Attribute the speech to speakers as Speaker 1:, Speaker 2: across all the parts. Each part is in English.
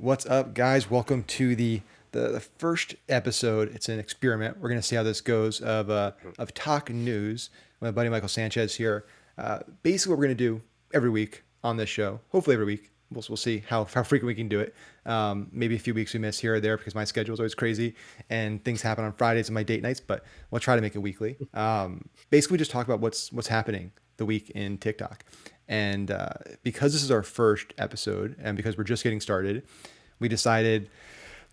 Speaker 1: What's up, guys? Welcome to the first episode. It's an experiment. We're gonna see how this goes of Talk News. My buddy Michael Sanchez here. Basically, what we're gonna do every week on this show, hopefully every week. We'll see how frequent we can do it. Maybe a few weeks we miss here or there because my schedule is always crazy and things happen on Fridays and my date nights. But we'll try to make it weekly. Basically, just talk about what's happening the week in TikTok. And because this is our first episode and because we're just getting started, we decided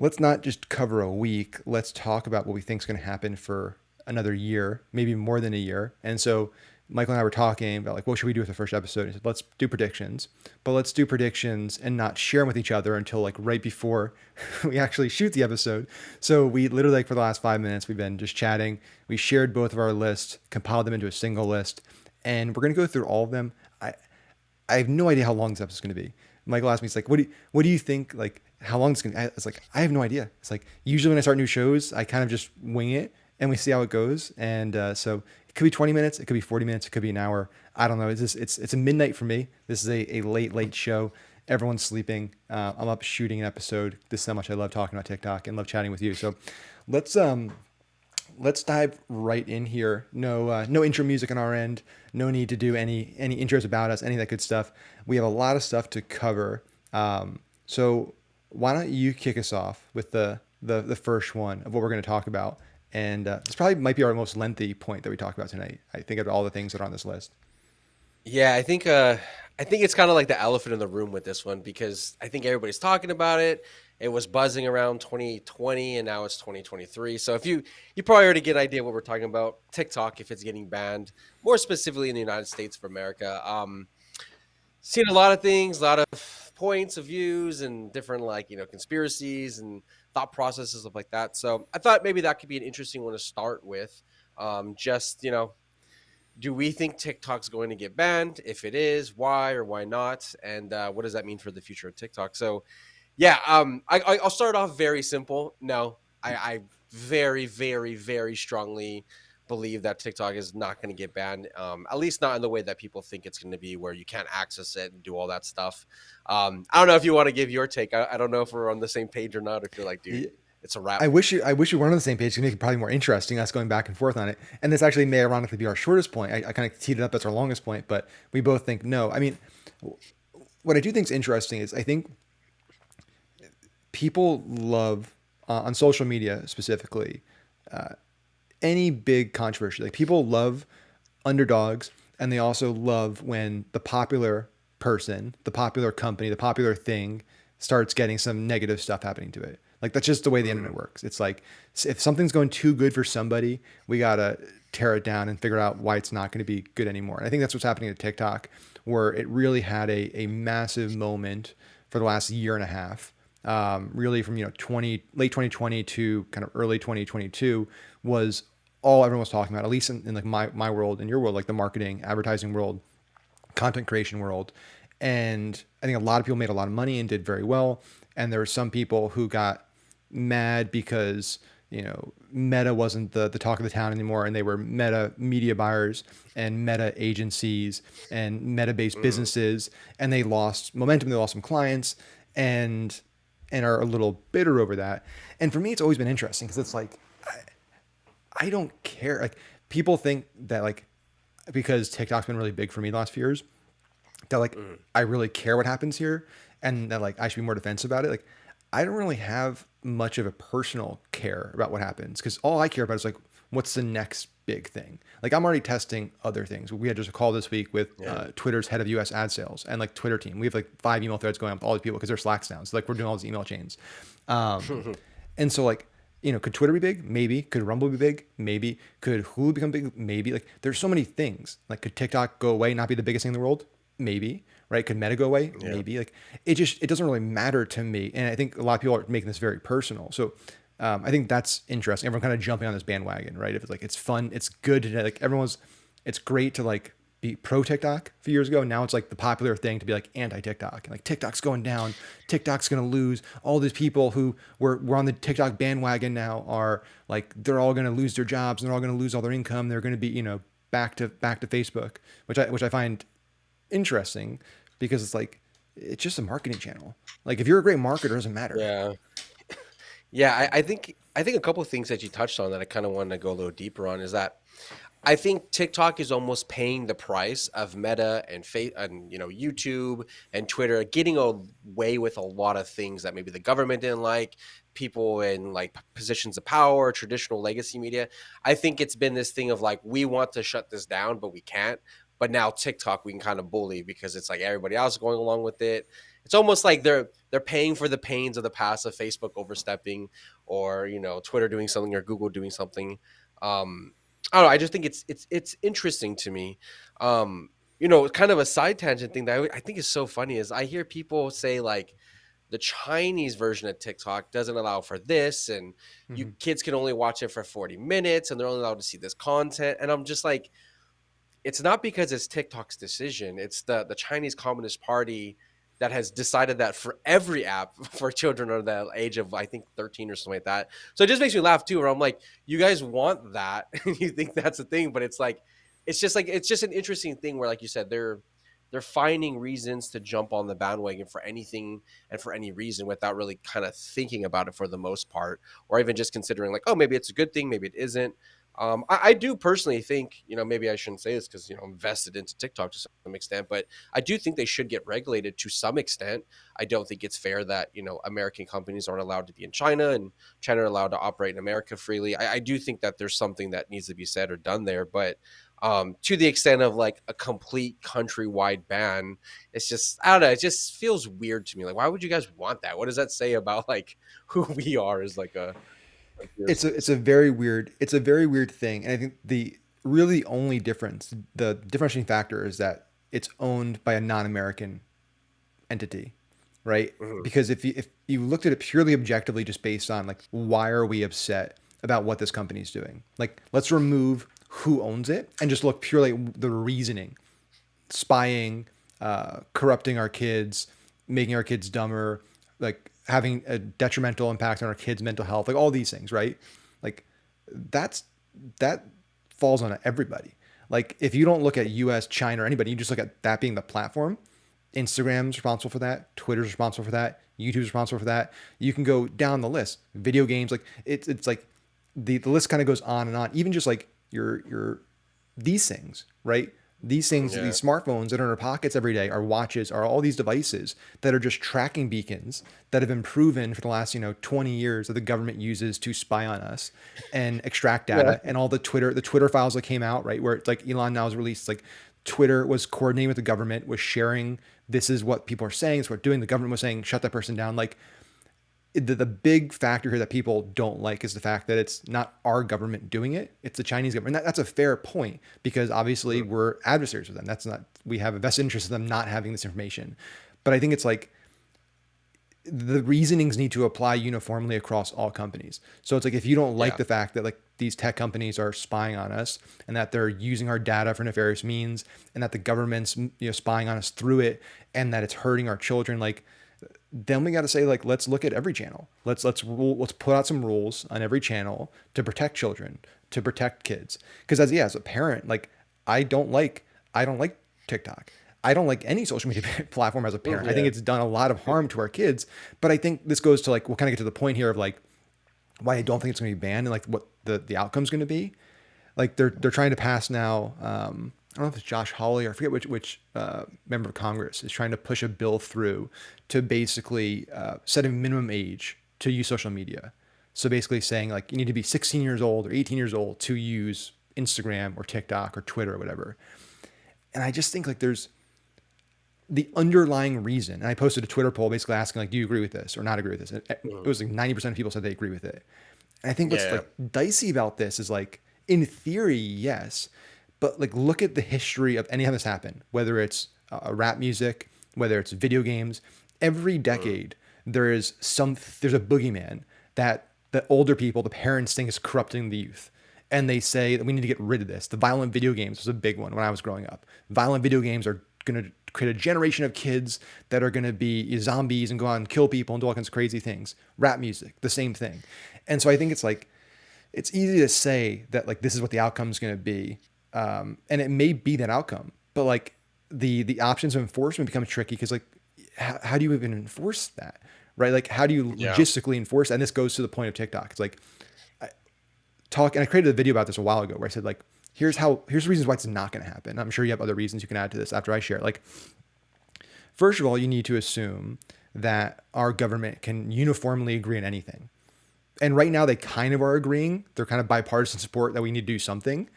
Speaker 1: let's not just cover a week. Let's talk about what we think is going to happen for another year, maybe more than a year. And so Michael and I were talking about like, what should we do with the first episode? He said, let's do predictions, but let's do predictions and not share them with each other until like right before we actually shoot the episode. So we literally like for the last 5 minutes, we've been just chatting. We shared both of our lists, compiled them into a single list, and we're going to go through all of them. I have no idea how long this episode is going to be. Michael asked me, he's like, what do you think? Like, how long it's going to be? I was like, I have no idea. It's like, usually when I start new shows, I kind of just wing it and we see how it goes. And so it could be 20 minutes. It could be 40 minutes. It could be an hour. I don't know. It's a midnight for me. This is a late show. Everyone's sleeping. I'm up shooting an episode. This is how much I love talking about TikTok and love chatting with you. So let's, let's dive right in here. No intro music on our end. No need to do any intros about us, any of that good stuff. We have a lot of stuff to cover. So why don't you kick us off with the first one of what we're going to talk about? And this probably might be our most lengthy point that we talk about tonight. I think of all the things that are on this list.
Speaker 2: Yeah, I think it's kind of like the elephant in the room with this one because I think everybody's talking about it. It was buzzing around 2020 and now it's 2023. So if you probably already get an idea what we're talking about. TikTok, if it's getting banned, more specifically in the United States of America. Seen a lot of things, a lot of points of views and different conspiracies and thought processes stuff like that. So I thought maybe that could be an interesting one to start with. Just do we think TikTok's going to get banned? If it is, why or why not? And what does that mean for the future of TikTok? So, yeah, I'll start off very simple. No, I very, very, very strongly believe that TikTok is not going to get banned. At least not in the way that people think it's going to be, where you can't access it and do all that stuff. I don't know if you want to give your take. I don't know if we're on the same page or not. If you're like, dude, it's a wrap.
Speaker 1: I wish we weren't on the same page to make it probably more interesting, us going back and forth on it. And this actually may ironically be our shortest point. I kind of teed it up as our longest point, but we both think no. I mean, what I do think is interesting is I think people love on social media specifically any big controversy. Like people love underdogs, and they also love when the popular person, the popular company, the popular thing starts getting some negative stuff happening to it. Like that's just the way the internet
Speaker 2: Mm,
Speaker 1: works. It's like if something's going too good for somebody, we gotta tear it down and figure out why it's not going to be good anymore. And I think that's what's happening at TikTok, where it really had a massive moment for the last year and a half. Really from late 2020 to kind of early 2022 was all everyone was talking about, at least in like my world, in your world, like the marketing, advertising world, content creation world. And I think a lot of people made a lot of money and did very well. And there were some people who got mad because Meta wasn't the talk of the town anymore, and they were Meta media buyers and Meta agencies and Meta based
Speaker 2: mm.
Speaker 1: businesses, and they lost momentum. They lost some clients, and are a little bitter over that. And for me, it's always been interesting because it's like I don't care. Like people think that like because TikTok's been really big for me the last few years, that like
Speaker 2: Mm.
Speaker 1: I really care what happens here and that like I should be more defensive about it. Like I don't really have much of a personal care about what happens because all I care about is like what's the next big thing. Like I'm already testing other things. We had just a call this week with
Speaker 2: Yeah.
Speaker 1: Twitter's head of US ad sales and like Twitter team. We have like 5 email threads going on with all these people because they're Slack's down. So like we're doing all these email chains. And so like, could Twitter be big? Maybe. Could Rumble be big? Maybe. Could Hulu become big? Maybe. Like there's so many things. Like could TikTok go away, not be the biggest thing in the world? Maybe. Right? Could Meta go away?
Speaker 2: Yeah.
Speaker 1: Maybe. Like it doesn't really matter to me. And I think a lot of people are making this very personal. So I think that's interesting. Everyone kind of jumping on this bandwagon, right? If it's like it's fun, it's good to like it's great to like be pro TikTok a few years ago. Now it's like the popular thing to be like anti TikTok and like TikTok's going down. TikTok's going to lose. All these people who were on the TikTok bandwagon now are like they're all going to lose their jobs and they're all going to lose all their income. They're going to be back to Facebook, which I find interesting because it's like it's just a marketing channel. Like if you're a great marketer, it doesn't matter.
Speaker 2: Yeah. Yeah, I think a couple of things that you touched on that I kind of wanted to go a little deeper on is that I think TikTok is almost paying the price of Meta and YouTube and Twitter getting away with a lot of things that maybe the government didn't like, people in like positions of power, traditional legacy media. I think it's been this thing of like we want to shut this down, but we can't. But now TikTok we can kind of bully because it's like everybody else going along with it. It's almost like they're paying for the pains of the past of Facebook overstepping or Twitter doing something or Google doing something. I don't know. I just think it's interesting to me. Kind of a side tangent thing that I think is so funny is I hear people say like the Chinese version of TikTok doesn't allow for this, and you
Speaker 1: Hmm.
Speaker 2: kids can only watch it for 40 minutes, and they're only allowed to see this content. And I'm just like, it's not because it's TikTok's decision. It's the Chinese Communist Party that has decided that for every app for children under the age of I think 13 or something like that. So it just makes me laugh too, where I'm like, you guys want that and you think that's a thing, but it's just an interesting thing where, like you said, they're finding reasons to jump on the bandwagon for anything and for any reason without really kind of thinking about it for the most part, or even just considering like, oh, maybe it's a good thing, maybe it isn't. I do personally think, maybe I shouldn't say this because, I'm invested into TikTok to some extent, but I do think they should get regulated to some extent. I don't think it's fair that, American companies aren't allowed to be in China and China are allowed to operate in America freely. I do think that there's something that needs to be said or done there, but to the extent of like a complete countrywide ban, it's just, I don't know, it just feels weird to me. Like, why would you guys want that? What does that say about like who we are as like a
Speaker 1: It's a very weird thing, and I think the really only difference, the differentiating factor, is that it's owned by a non-American entity, right?
Speaker 2: Mhm.
Speaker 1: Because if you looked at it purely objectively, just based on like why are we upset about what this company is doing, like let's remove who owns it and just look purely at the reasoning: spying, corrupting our kids, making our kids dumber, like having a detrimental impact on our kids' mental health, like all these things, right? Like that's that falls on everybody. Like if you don't look at U.S., China, or anybody, you just look at that being the platform. Instagram's responsible for that. Twitter's responsible for that. YouTube's responsible for that. You can go down the list. Video games, like it's like the list kind of goes on and on. Even just like your these things, right? These things,
Speaker 2: Yeah.
Speaker 1: these smartphones that are in our pockets every day, our watches, are all these devices that are just tracking beacons that have been proven for the last 20 years that the government uses to spy on us and extract
Speaker 2: Yeah.
Speaker 1: data. And all the Twitter files that came out, right, where it's like Elon now has released, like Twitter was coordinating with the government, was sharing, this is what people are saying, this is what we're doing. The government was saying shut that person down. Like the big factor here that people don't like is the fact that it's not our government doing it, it's the Chinese government. And that's a fair point, because obviously
Speaker 2: Mhm.
Speaker 1: we're adversaries with them. That's not, we have a vested interest in them not having this information. But I think it's like the reasonings need to apply uniformly across all companies. So it's like if you don't like
Speaker 2: Yeah.
Speaker 1: the fact that like these tech companies are spying on us and that they're using our data for nefarious means, and that the government's spying on us through it, and that it's hurting our children, like then we got to say, like, let's look at every channel. Let's put out some rules on every channel to protect children, to protect kids. Because as a parent, like I don't like I don't like TikTok. I don't like any social media platform as a parent. I think
Speaker 2: Yeah.
Speaker 1: it's done a lot of harm to our kids. But I think this goes to like, we'll kind of get to the point here of like why I don't think it's going to be banned and like what the outcome's going to be. Like they're trying to pass now. I don't know if it's Josh Hawley or I forget which member of Congress is trying to push a bill through to basically set a minimum age to use social media. So basically saying like you need to be 16 years old or 18 years old to use Instagram or TikTok or Twitter or whatever. And I just think like there's the underlying reason. And I posted a Twitter poll basically asking like, do you agree with this or not agree with this? And it
Speaker 2: Mhm.
Speaker 1: was like 90% of people said they agree with it. And I think what's
Speaker 2: Yeah.
Speaker 1: like dicey about this is like, in theory, yes, but like look at the history of any time this happened, whether it's rap music, whether it's video games. Every
Speaker 2: Mhm.
Speaker 1: decade there's a boogeyman that the older people, the parents, think is corrupting the youth, and they say that we need to get rid of this. The violent video games was a big one when I was growing up. Violent video games are going to create a generation of kids that are going to be zombies and go out and kill people and do all kinds of crazy things. Rap music, the same thing. And so I think it's like it's easy to say that like this is what the outcome is going to be, and it may be that outcome, but like the options of enforcement become tricky because like how do you even enforce that, right? Like, how do you
Speaker 2: Yeah.
Speaker 1: logistically enforce that? And this goes to the point of TikTok. It's like, and I created a video about this a while ago where I said, like, here's the reasons why it's not going to happen. I'm sure you have other reasons you can add to this after I share. Like, first of all, you need to assume that our government can uniformly agree on anything. And right now, they kind of are agreeing. They're kind of bipartisan support that we need to do something.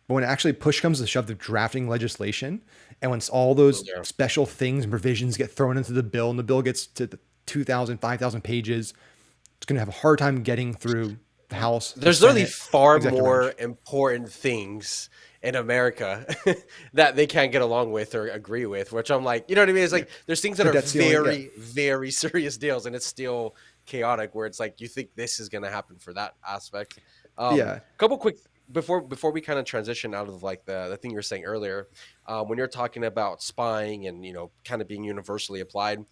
Speaker 1: But when actually push comes to shove to drafting legislation, and when all those
Speaker 2: Yeah.
Speaker 1: special things and provisions get thrown into the bill, and the bill gets to the 2,000, 5,000 pages, it's going to have a hard time getting through the House, the
Speaker 2: There's literally
Speaker 1: Senate,
Speaker 2: far
Speaker 1: executive
Speaker 2: more
Speaker 1: branch.
Speaker 2: important things in America that they can't get along with or agree with, which I'm like, you know what I mean? It's
Speaker 1: Yeah.
Speaker 2: like there's things that
Speaker 1: The
Speaker 2: are
Speaker 1: debt ceiling. Yeah.
Speaker 2: very, very serious deals, and it's still chaotic. Where it's like you think this is going to happen for that aspect.
Speaker 1: Yeah.
Speaker 2: Couple quick before we kind of transition out of like the thing you were saying earlier, when you're talking about spying and kind of being universally applied.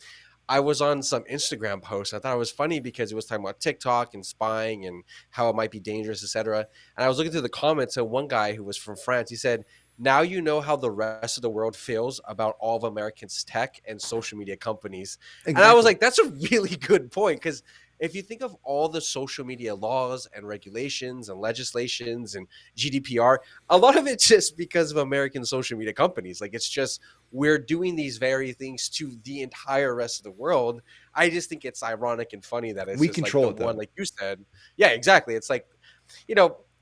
Speaker 2: I was on some Instagram post. I thought it was funny because it was talking about TikTok and spying and how it might be dangerous, etc. And I was looking through the comments, and one guy who was from France, he said, "Now you know how the rest of the world feels about all of Americans' tech and social media companies." And I was
Speaker 1: Exactly.
Speaker 2: like, "That's a really good point," because if you think of all the social media laws and regulations and legislations and GDPR, a lot of it's just because of American social media companies. Like it's just we're doing these very things to the entire rest of the world. I just think it's ironic and funny that it's
Speaker 1: We
Speaker 2: just like
Speaker 1: control
Speaker 2: the
Speaker 1: it
Speaker 2: one,
Speaker 1: though.
Speaker 2: like you said. Yeah, exactly. It's like,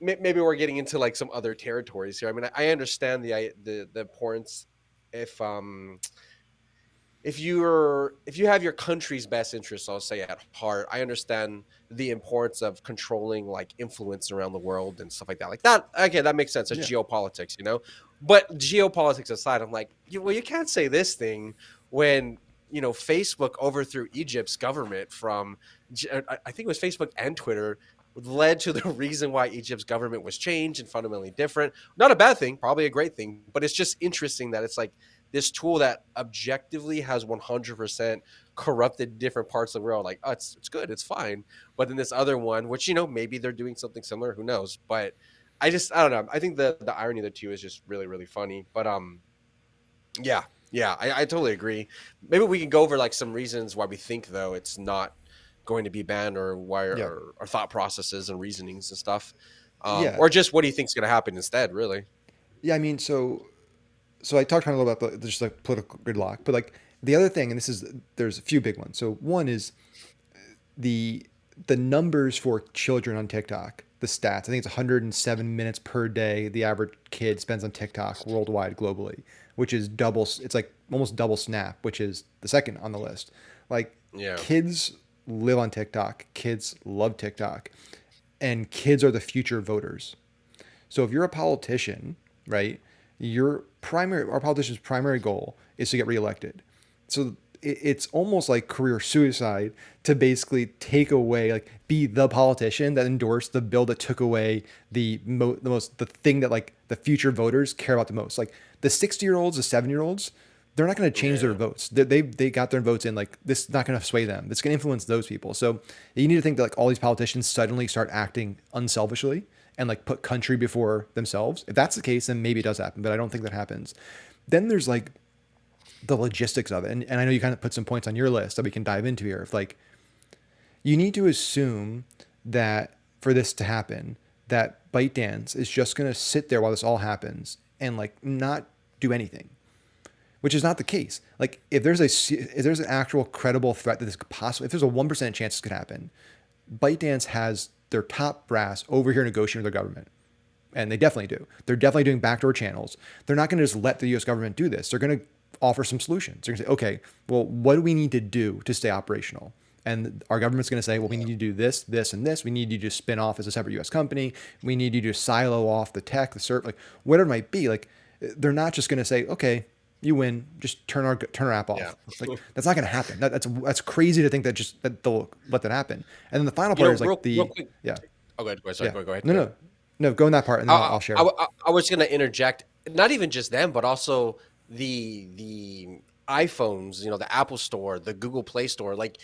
Speaker 2: maybe we're getting into like some other territories here. I mean, I understand the importance if if you have your country's best interests, I'll say, at heart. I understand the importance of controlling like influence around the world and stuff like that. Like that, okay, that makes sense. It's
Speaker 1: Yeah.
Speaker 2: geopolitics. But geopolitics aside, I'm like, you can't say this thing when Facebook overthrew Egypt's government from, I think it was Facebook and Twitter, led to the reason why Egypt's government was changed and fundamentally different. Not a bad thing, probably a great thing, but it's just interesting that it's like this tool that objectively has 100% corrupted different parts of the world. Like, oh, it's good, it's fine. But then this other one, which maybe they're doing something similar, who knows? But I don't know. I think the irony of the two is just really really funny. But yeah, yeah, I totally agree. Maybe we can go over like some reasons why we think though it's not going to be banned, or why
Speaker 1: Yeah.
Speaker 2: our thought processes and reasonings and stuff,
Speaker 1: Yeah.
Speaker 2: or just what do you think's going to happen instead? Really?
Speaker 1: Yeah. I mean, so I talked kind of a little about just like political gridlock, but like the other thing, and there's a few big ones. So one is the the numbers for children on TikTok, the stats. I think it's 107 minutes per day the average kid spends on TikTok worldwide, globally, which is double. It's like almost double Snap, which is the second on the list. Like,
Speaker 2: Yeah.
Speaker 1: kids live on TikTok, kids love TikTok, and kids are the future voters. So if you're a politician, right, our politician's primary goal is to get reelected. So it's almost like career suicide to basically take away, like, be the politician that endorsed the bill that took away the thing that like the future voters care about the most. Like the 60-year-olds, the 70-year-olds, they're not going to change their
Speaker 2: Yeah.
Speaker 1: votes. They got their votes in. Like, this is not going to sway them. It's going to influence those people. So you need to think that like all these politicians suddenly start acting unselfishly and like put country before themselves. If that's the case, then maybe it does happen, but I don't think that happens. Then there's like the logistics of it. And I know you kind of put some points on your list that we can dive into here. If like, you need to assume that for this to happen, that ByteDance is just going to sit there while this all happens and like not do anything, which is not the case. Like, if there's an actual credible threat that this could possibly, if there's a 1% chance this could happen, ByteDance has their top brass over here negotiating with their government. And they definitely do. They're definitely doing backdoor channels. They're not going to just let the US government do this. They're going to offer some solutions. They're going to say, okay, well, what do we need to do to stay operational? And our government's going to say, well, we need you to do this, this, and this. We need you to spin off as a separate US company. We need you to silo off the tech, the server, like whatever it might be. Like, they're not just going to say, okay, you win, just turn our app
Speaker 2: Yeah.
Speaker 1: off. Like, that's not going to happen. That's crazy to think that they'll let that happen. And then the final part is like
Speaker 2: Real
Speaker 1: the
Speaker 2: quick.
Speaker 1: yeah.
Speaker 2: Oh, go ahead. Go ahead. Sorry.
Speaker 1: Yeah.
Speaker 2: Go ahead.
Speaker 1: No,
Speaker 2: Go ahead.
Speaker 1: no, no. Go in that part, and then I'll share.
Speaker 2: I was going to interject. Not even just them, but also the iPhones. The Apple Store, the Google Play Store. Like,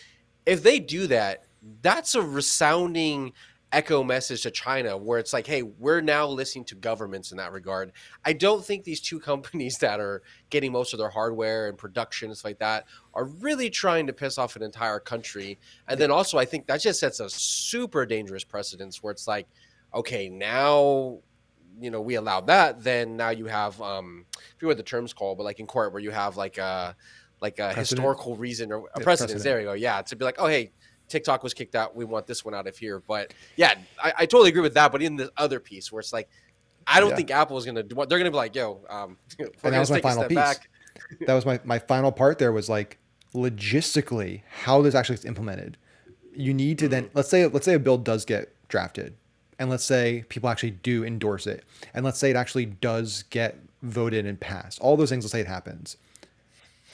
Speaker 2: if they do that, that's a resounding echo message to China where it's like, hey, we're now listening to governments in that regard. I don't think these two companies that are getting most of their hardware and production and stuff like that are really trying to piss off an entire country. And
Speaker 1: Yeah,
Speaker 2: then also, I think that just sets a super dangerous precedence where it's like, okay, now we allowed that, then now you have I forget what the term's called, but like in court where you have like a
Speaker 1: precedent.
Speaker 2: historical reason or a
Speaker 1: Yeah,
Speaker 2: precedence.
Speaker 1: precedent.
Speaker 2: There you go. Yeah, to be like, oh hey, TikTok was kicked out. We want this one out of here. But yeah, I totally agree with that. But in the other piece where it's like, I don't
Speaker 1: Yeah,
Speaker 2: think Apple is gonna do what they're gonna be like, yo, we're
Speaker 1: and that
Speaker 2: gonna
Speaker 1: was my
Speaker 2: take a
Speaker 1: final
Speaker 2: step
Speaker 1: piece.
Speaker 2: back.
Speaker 1: That was my final part. There was like logistically how this actually gets implemented. You need to then
Speaker 2: Mm-hmm.
Speaker 1: let's say a bill does get drafted, and let's say people actually do endorse it, and let's say it actually does get voted and passed. All those things. Let's say it happens.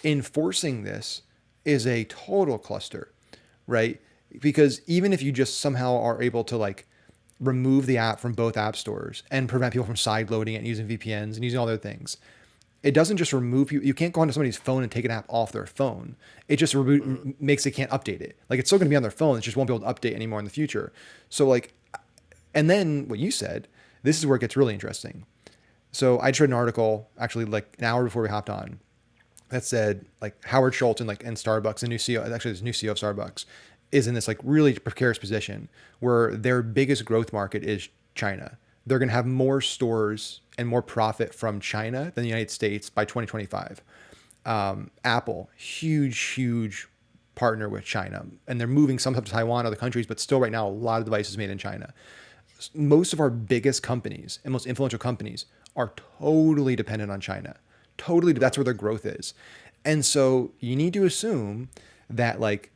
Speaker 1: Enforcing this is a total cluster, right? Because even if you just somehow are able to like remove the app from both app stores and prevent people from side loading it and using VPNs and using all their things, it doesn't just remove you. You can't go onto somebody's phone and take an app off their phone. It just
Speaker 2: Mm-hmm.
Speaker 1: makes it can't update it. Like it's still going to be on their phone. It just won't be able to update anymore in the future. So like, and then what you said, this is where it gets really interesting. So I just read an article actually like an hour before we hopped on that said like Howard Schultz and Starbucks, the new CEO, actually the new CEO of Starbucks, is in this like really precarious position where their biggest growth market is China. They're going to have more stores and more profit from China than the United States by 2025. Apple, huge partner with China, and they're moving some stuff to Taiwan, other countries, but still right now a lot of devices made in China. Most of our biggest companies and most influential companies are totally dependent on China. Totally, that's where their growth is. And so you need to assume that like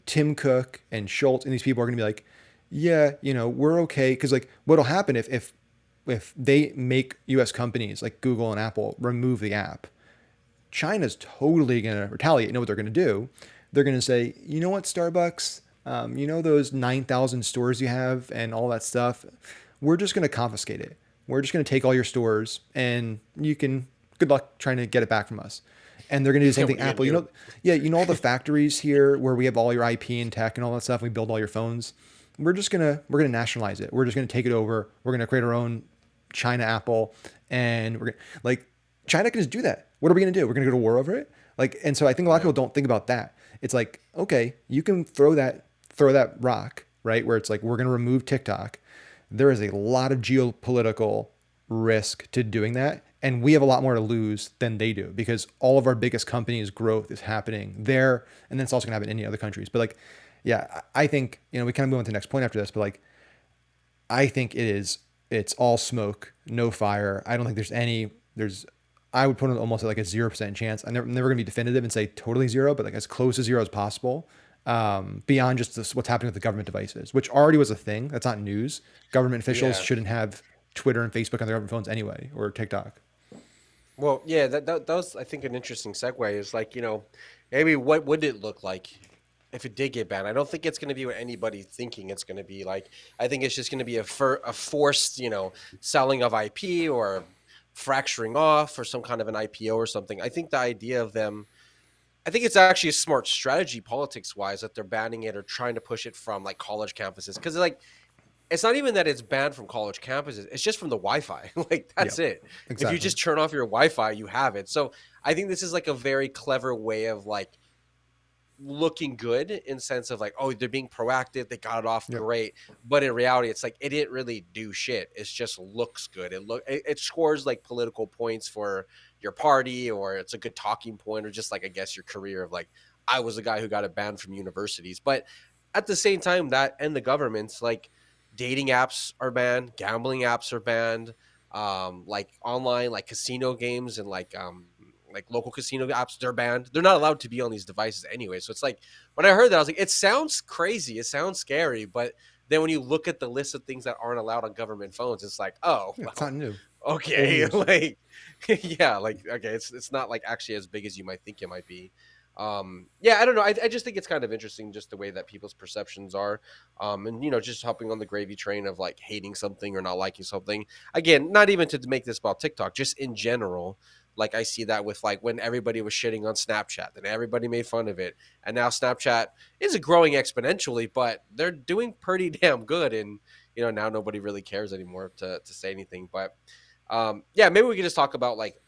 Speaker 1: Tim Cook and Schultz and these people are going to be like, yeah, we're okay. Because like what'll happen if they make U.S. companies like Google and Apple remove the app, China's totally going to retaliate. You know what they're going to do? They're going to say, you know what, Starbucks, those 9,000 stores you have and all that stuff, we're just going to confiscate it. We're just going to take all your stores and you can, good luck trying to get it back from us. And they're going to do the
Speaker 2: Yeah,
Speaker 1: same
Speaker 2: what
Speaker 1: thing.
Speaker 2: are you gonna
Speaker 1: Apple,
Speaker 2: do?
Speaker 1: yeah, all the factories here where we have all your IP and tech and all that stuff. We build all your phones. We're gonna nationalize it. We're just gonna take it over. We're gonna create our own China Apple, and we're gonna like China can just do that. What are we gonna do? We're gonna go to war over it. Like, and so I think a lot of
Speaker 2: Yeah.
Speaker 1: people don't think about that. It's like, okay, you can throw that rock, right? Where it's like we're gonna remove TikTok. There is a lot of geopolitical risk to doing that. And we have a lot more to lose than they do because all of our biggest companies' growth is happening there. And then it's also going to happen in any other countries. But like, yeah, I think, we kind of move on to the next point after this, but like, I think it's all smoke, no fire. I don't think I would put it almost at like a 0% chance. I'm never going to be definitive and say totally zero, but like as close to zero as possible. Beyond just what's happening with the government devices, which already was a thing. That's not news. Government officials
Speaker 2: Yeah.
Speaker 1: shouldn't have Twitter and Facebook on their government phones anyway, or TikTok.
Speaker 2: Well, yeah, that was, I think, an interesting segue. Is like, maybe what would it look like if it did get banned? I don't think it's going to be what anybody's thinking it's going to be. Like, I think it's just going to be a forced, selling of IP or fracturing off or some kind of an IPO or something. I think the idea of them, I think it's actually a smart strategy politics wise that they're banning it or trying to push it from like college campuses because like it's not even that it's banned from college campuses. It's just from the Wi-Fi. Like
Speaker 1: Yeah,
Speaker 2: that's it. If you
Speaker 1: exactly.
Speaker 2: just turn off your Wi-Fi, you have it. So I think this is like a very clever way of like looking good in sense of like, oh, they're being proactive, they got it off
Speaker 1: Yep.
Speaker 2: great, but in reality it's like it didn't really do shit. It just looks good. It scores like political points for your party, or it's a good talking point, or just like I guess your career of like, I was the guy who got it banned from universities. But at the same time, that and the government's like, dating apps are banned, gambling apps are banned, like online like casino games and like local casino apps, they're banned. They're not allowed to be on these devices anyway. So it's like when I heard that, I was like, it sounds crazy, it sounds scary, but then when you look at the list of things that aren't allowed on government phones, it's like, oh
Speaker 1: Yeah, it's
Speaker 2: well,
Speaker 1: not new. Old
Speaker 2: okay,
Speaker 1: news.
Speaker 2: like yeah, like okay, it's not like actually as big as you might think it might be. Yeah, I don't know. I just think it's kind of interesting just the way that people's perceptions are. And just hopping on the gravy train of like hating something or not liking something. Again, not even to make this about TikTok, just in general. Like I see that with like when everybody was shitting on Snapchat, then everybody made fun of it, and now Snapchat isn't growing exponentially, but they're doing pretty damn good, and now nobody really cares anymore to say anything. But yeah, maybe we could just talk about like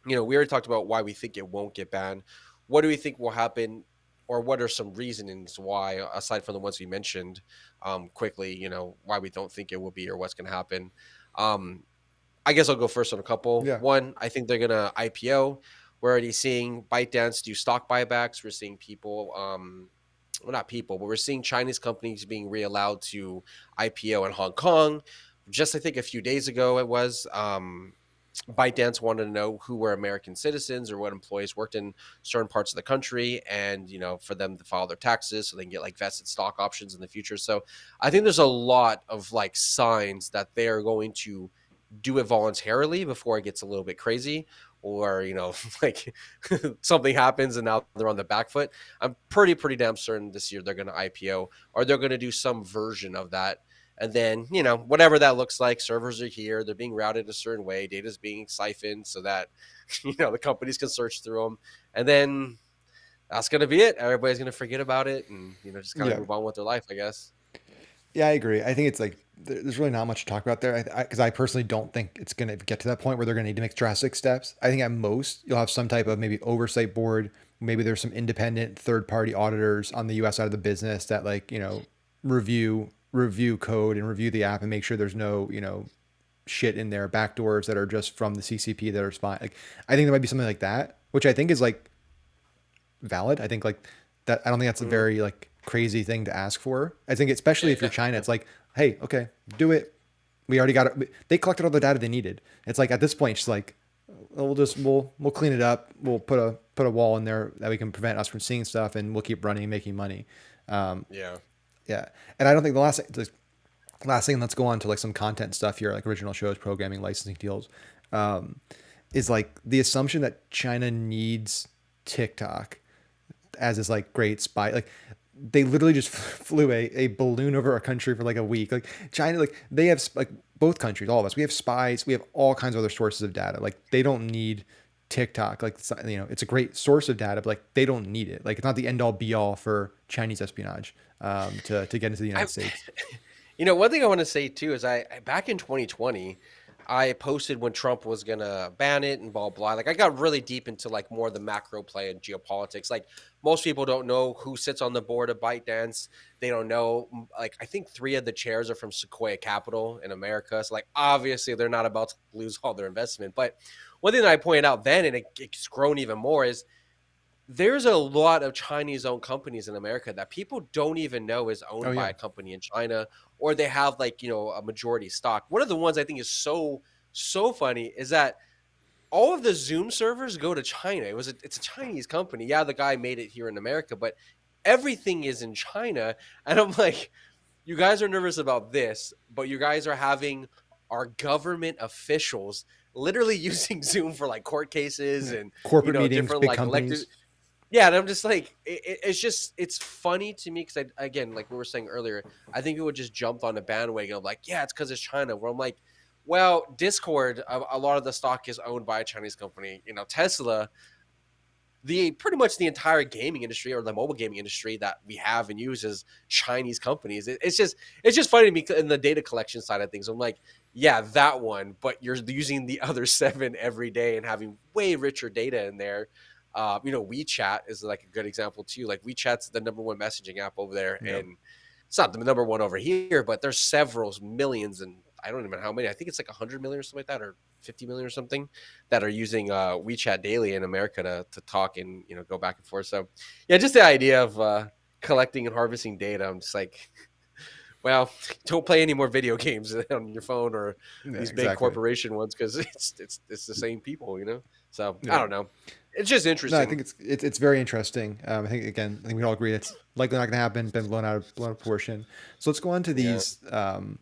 Speaker 2: we already talked about why we think it won't get banned. What do we think will happen, or what are some reasonings why, aside from the ones we mentioned, quickly, why we don't think it will be or what's going to happen? Um, I guess I'll go first on a couple.
Speaker 1: Yeah.
Speaker 2: One, I think they're going to IPO. We're already seeing ByteDance do stock buybacks. We're seeing people, well, not people, but we're seeing Chinese companies being reallowed to IPO in Hong Kong. Just, I think, a few days ago, it was. ByteDance wanted to know who were American citizens or what employees worked in certain parts of the country, and for them to file their taxes so they can get like vested stock options in the future. So I think there's a lot of like signs that they are going to do it voluntarily before it gets a little bit crazy, or like something happens and now they're on the back foot. I'm pretty damn certain this year they're going to IPO, or they're going to do some version of that. And then, whatever that looks like, servers are here, they're being routed a certain way, data's being siphoned so that the companies can search through them. And then that's going to be it. Everybody's going to forget about it and just kind of
Speaker 1: Yeah.
Speaker 2: move on with their life, I guess.
Speaker 1: Yeah, I agree. I think it's like there's really not much to talk about there because I personally don't think it's going to get to that point where they're going to need to make drastic steps. I think at most you'll have some type of maybe oversight board. Maybe there's some independent third party auditors on the U.S. side of the business that like review code and review the app and make sure there's no shit in there backdoors that are just from the CCP that are spying. Like I think there might be something like that, which I think is like valid. I think like that. I don't think that's a
Speaker 2: Mm-hmm.
Speaker 1: very like crazy thing to ask for. I think especially if you're China, it's like, hey, okay, do it. We already got it. They collected all the data they needed. It's like at this point, it's like we'll clean it up. We'll put a wall in there that we can prevent us from seeing stuff, and we'll keep running and making money. Um,
Speaker 2: Yeah.
Speaker 1: yeah, and I don't think the last thing. Let's go on to like some content stuff here, like original shows, programming, licensing deals. Um, is like the assumption that China needs TikTok as this like great spy. Like they literally just flew a balloon over our country for like a week. Like China, like they have like both countries, all of us. We have spies. We have all kinds of other sources of data. Like they don't need TikTok. Like it's a great source of data, but like they don't need it. Like it's not the end all be all for Chinese espionage to get into the
Speaker 2: I
Speaker 1: United States.
Speaker 2: One thing I want to say too is I back in 2020, I posted when Trump was gonna ban it and blah blah. Like I got really deep into like more of the macro play and geopolitics. Like most people don't know who sits on the board of ByteDance. They don't know. Like I think three of the chairs are from Sequoia Capital in America. So like obviously they're not about to lose all their investment. But one thing that I pointed out then, and it's grown even more, is there's a lot of Chinese owned companies in America that people don't even know is
Speaker 1: Oh
Speaker 2: owned by
Speaker 1: yeah,
Speaker 2: a company in China, or they have like, a majority stock. One of the ones I think is so funny is that all of the Zoom servers go to China. It's a Chinese company. Yeah, the guy made it here in America, but everything is in China. And I'm like, you guys are nervous about this, but you guys are having our government officials literally using Zoom for like court cases
Speaker 1: yeah.
Speaker 2: and
Speaker 1: Corporate meetings,
Speaker 2: different
Speaker 1: big
Speaker 2: like elected.
Speaker 1: companies.
Speaker 2: Yeah, and I'm just like, it's funny to me because again, like we were saying earlier, I think people just jumped on a bandwagon of like, yeah, it's because it's China. Where I'm like, well, Discord, a lot of the stock is owned by a Chinese company. Tesla, the pretty much the entire gaming industry or the mobile gaming industry that we have and use is Chinese companies. It's just funny to me in the data collection side of things. I'm like, yeah, that one, but you're using the other seven every day and having way richer data in there. WeChat is like a good example too. Like WeChat's the number one messaging app over there,
Speaker 1: Yeah,
Speaker 2: and it's not the number one over here, but there's several millions, and I don't even know how many. I think it's like 100 million or something like that, or 50 million or something that are using WeChat daily in America to talk and go back and forth. So yeah, just the idea of collecting and harvesting data. I'm just like, well, don't play any more video games on your phone or
Speaker 1: yeah,
Speaker 2: these big
Speaker 1: exactly.
Speaker 2: corporation ones because it's the same people. So I
Speaker 1: Yeah.
Speaker 2: don't know. It's just
Speaker 1: No, I
Speaker 2: interesting.
Speaker 1: think it's very interesting. I think again, I think we all agree it's likely not going to happen. Been blown out of proportion. So let's go on to
Speaker 2: Yeah.
Speaker 1: these. I think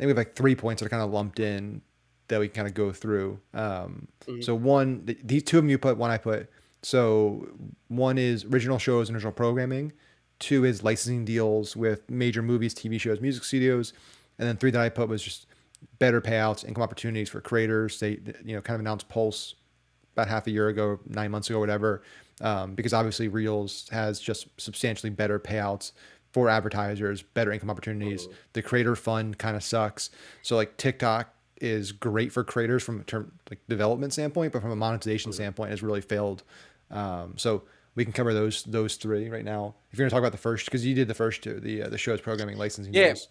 Speaker 1: we have like 3 points that are kind of lumped in that we can kind of go through.
Speaker 2: Mhm.
Speaker 1: So one, these two of them you put, one I put. So one is original shows and original programming. Two is licensing deals with major movies, TV shows, music studios, and then three that I put was just better payouts, income opportunities for creators. They kind of announced Pulse about half a year ago, 9 months ago, whatever, because obviously Reels has just substantially better payouts for advertisers, better income opportunities.
Speaker 2: Mhm.
Speaker 1: The creator fund kind of sucks. So like TikTok is great for creators from a term like development standpoint, but from a monetization
Speaker 2: Mhm.
Speaker 1: standpoint, has really failed. So we can cover those three right now. If you're gonna talk about the first, because you did the first two, the show's programming licensing
Speaker 2: Yeah,
Speaker 1: deals.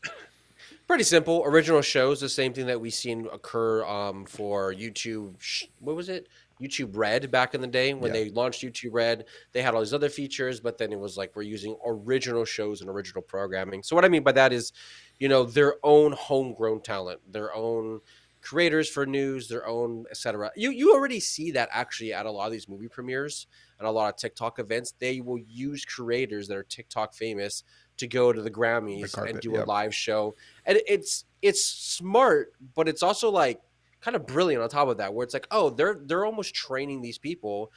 Speaker 2: pretty simple. Original shows, the same thing that we seen occur for YouTube. What was it? YouTube Red back in the day when
Speaker 1: Yeah,
Speaker 2: they launched YouTube Red. They had all these other features, but then it was like we're using original shows and original programming. So what I mean by that is, their own homegrown talent, their own creators for news, their own etc. You already see that actually at a lot of these movie premieres and a lot of TikTok events. They will use creators that are TikTok famous to go to the
Speaker 1: red
Speaker 2: Grammys and
Speaker 1: carpet.
Speaker 2: do a
Speaker 1: Yep.
Speaker 2: live show, and it's smart, but it's also like kind of brilliant on top of that, where it's like, oh, they're almost training these people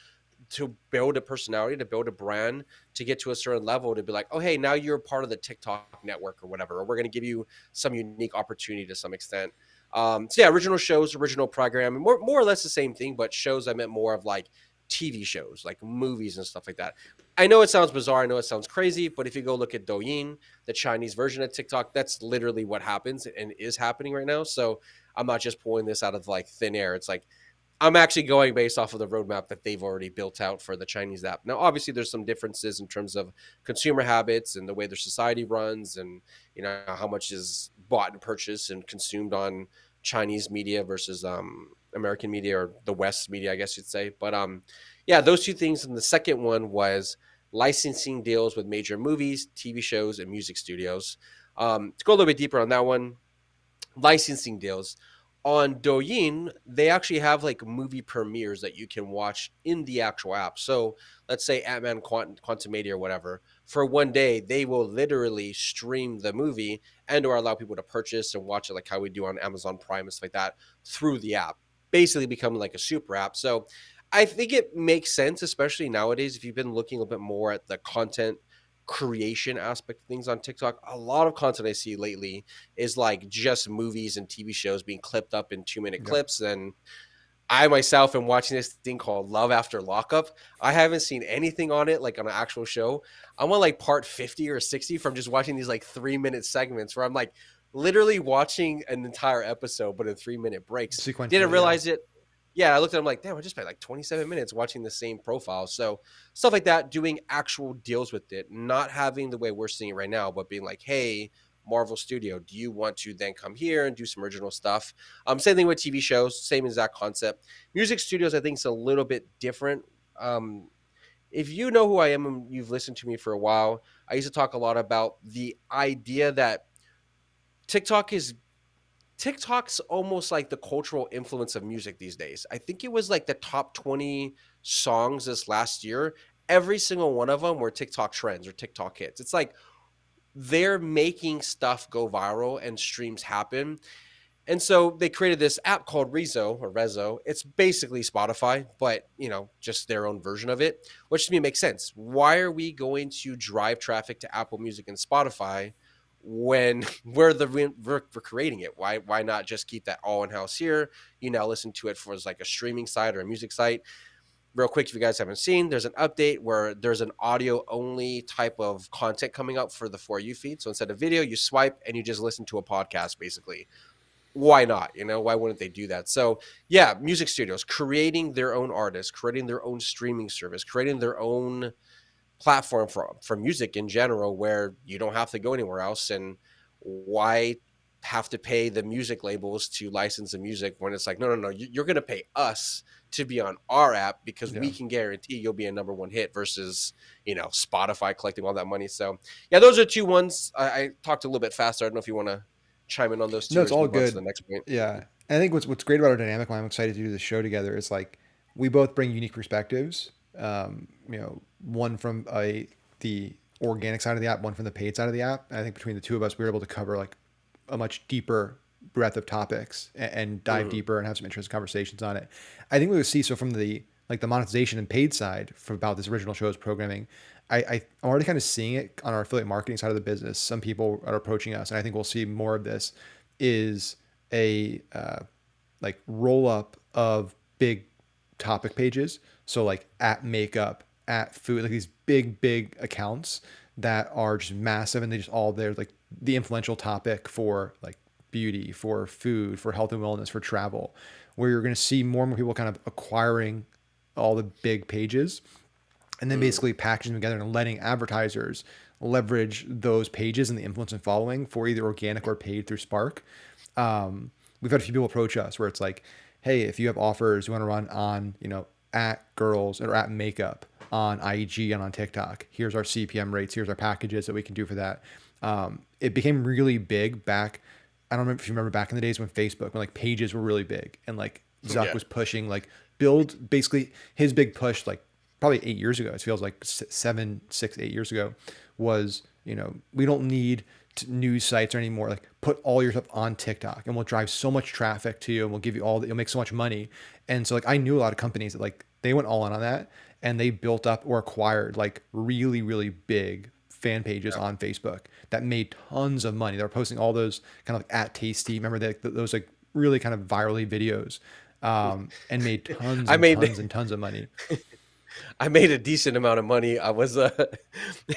Speaker 2: to build a personality, to build a brand, to get to a certain level, to be like, oh, hey, now you're part of the TikTok network or whatever, or we're going to give you some unique opportunity to some extent. So yeah, original shows, original programming, more or less the same thing, but shows I meant more of like TV shows, like movies and stuff like that. I know it sounds bizarre, I know it sounds crazy, but if you go look at Douyin, the Chinese version of TikTok, that's literally what happens and is happening right now. So I'm not just pulling this out of like thin air. It's like I'm actually going based off of the roadmap that they've already built out for the Chinese app. Now, obviously, there's some differences in terms of consumer habits and the way their society runs, and how much is bought and purchased and consumed on Chinese media versus American media or the West media, I guess you'd say. But yeah, those two things. And the second one was licensing deals with major movies, TV shows, and music studios. To go a little bit deeper on that one, licensing deals. On Douyin, they actually have like movie premieres that you can watch in the actual app. So let's say Ant-Man Quantumania or whatever. For one day, they will literally stream the movie and or allow people to purchase and watch it like how we do on Amazon Prime and stuff like that through the app. Basically becoming like a super app. So I think it makes sense, especially nowadays, if you've been looking a little bit more at the content creation aspect of things on TikTok. A lot of content I see lately is like just movies and TV shows being clipped up in 2 minute
Speaker 1: Yep.
Speaker 2: clips. And I myself am watching this thing called Love After Lockup. I haven't seen anything on it like on an actual show. I'm on like part 50 or 60 from just watching these like 3 minute segments where I'm like literally watching an entire episode, but in 3 minute breaks. Didn't
Speaker 1: Sequentially, yeah.
Speaker 2: realize it. Yeah, I looked at him like, damn, I just spent like 27 minutes watching the same profile. So stuff like that, doing actual deals with it, not having the way we're seeing it right now, but being like, hey, Marvel Studio, do you want to then come here and do some original stuff? Same thing with TV shows, same exact concept. Music studios, I think, is a little bit different. Um, if you know who I am and you've listened to me for a while, I used to talk a lot about the idea that TikTok is TikTok's almost like the cultural influence of music these days. I think it was like the top 20 songs this last year. Every single one of them were TikTok trends or TikTok hits. It's like they're making stuff go viral and streams happen. And so they created this app called Rezo. It's basically Spotify, but just their own version of it, which to me makes sense. Why are we going to drive traffic to Apple Music and Spotify when we're creating it? Why not just keep that all in house here? You now listen to it for as like a streaming site or a music site. Real quick, if you guys haven't seen, there's an update where there's an audio only type of content coming up for the For You feed. So instead of video, you swipe and you just listen to a podcast basically. Why not? Why wouldn't they do that? So yeah, music studios creating their own artists, creating their own streaming service, creating their own platform for music in general, where you don't have to go anywhere else. And why have to pay the music labels to license the music when it's like, no, you're going to pay us to be on our app because
Speaker 1: Yeah.
Speaker 2: we can guarantee you'll be a number one hit versus Spotify collecting all that money. So yeah, those are two ones. I talked a little bit faster. I don't know if you want to chime in on those two
Speaker 1: No,
Speaker 2: or
Speaker 1: it's
Speaker 2: just
Speaker 1: all
Speaker 2: move on to the
Speaker 1: good.
Speaker 2: next point.
Speaker 1: Yeah. And I think what's great about our dynamic, why I'm excited to do this show together, is like we both bring unique perspectives. One from the organic side of the app, one from the paid side of the app. And I think between the two of us, we were able to cover like a much deeper breadth of topics and dive
Speaker 2: Mhm.
Speaker 1: deeper and have some interesting conversations on it. I think we would see so from the monetization and paid side for about this original show's programming. I'm already kind of seeing it on our affiliate marketing side of the business. Some people are approaching us, and I think we'll see more of this. Is a like roll up of big topic pages. So like at makeup, at food, like these big accounts that are just massive, and they just all they're like the influential topic for like beauty, for food, for health and wellness, for travel, where you're going to see more and more people kind of acquiring all the big pages and then
Speaker 2: Mm.
Speaker 1: basically packaging them together and letting advertisers leverage those pages and the influence and following for either organic or paid through Spark. We've had a few people approach us where it's like, hey, if you have offers you want to run on, at girls or at makeup on IG and on TikTok, here's our CPM rates, here's our packages that we can do for that. It became really big back. I don't remember if you remember back in the days when Facebook, when like pages were really big and like Zuck
Speaker 2: Yeah.
Speaker 1: was pushing like build basically his big push like probably 8 years ago. It feels like 8 years ago was, we don't need news sites or anymore. Like put all your stuff on TikTok and we'll drive so much traffic to you and we'll give you you'll make so much money. And so like I knew a lot of companies that like they went all in on that and they built up or acquired like really, really big fan pages on Facebook that made tons of money. They were posting all those kind of like at Tasty. Remember those like really kind of virally videos, and made tons
Speaker 2: I
Speaker 1: and
Speaker 2: made
Speaker 1: tons and tons of money.
Speaker 2: I made a decent amount of money. I was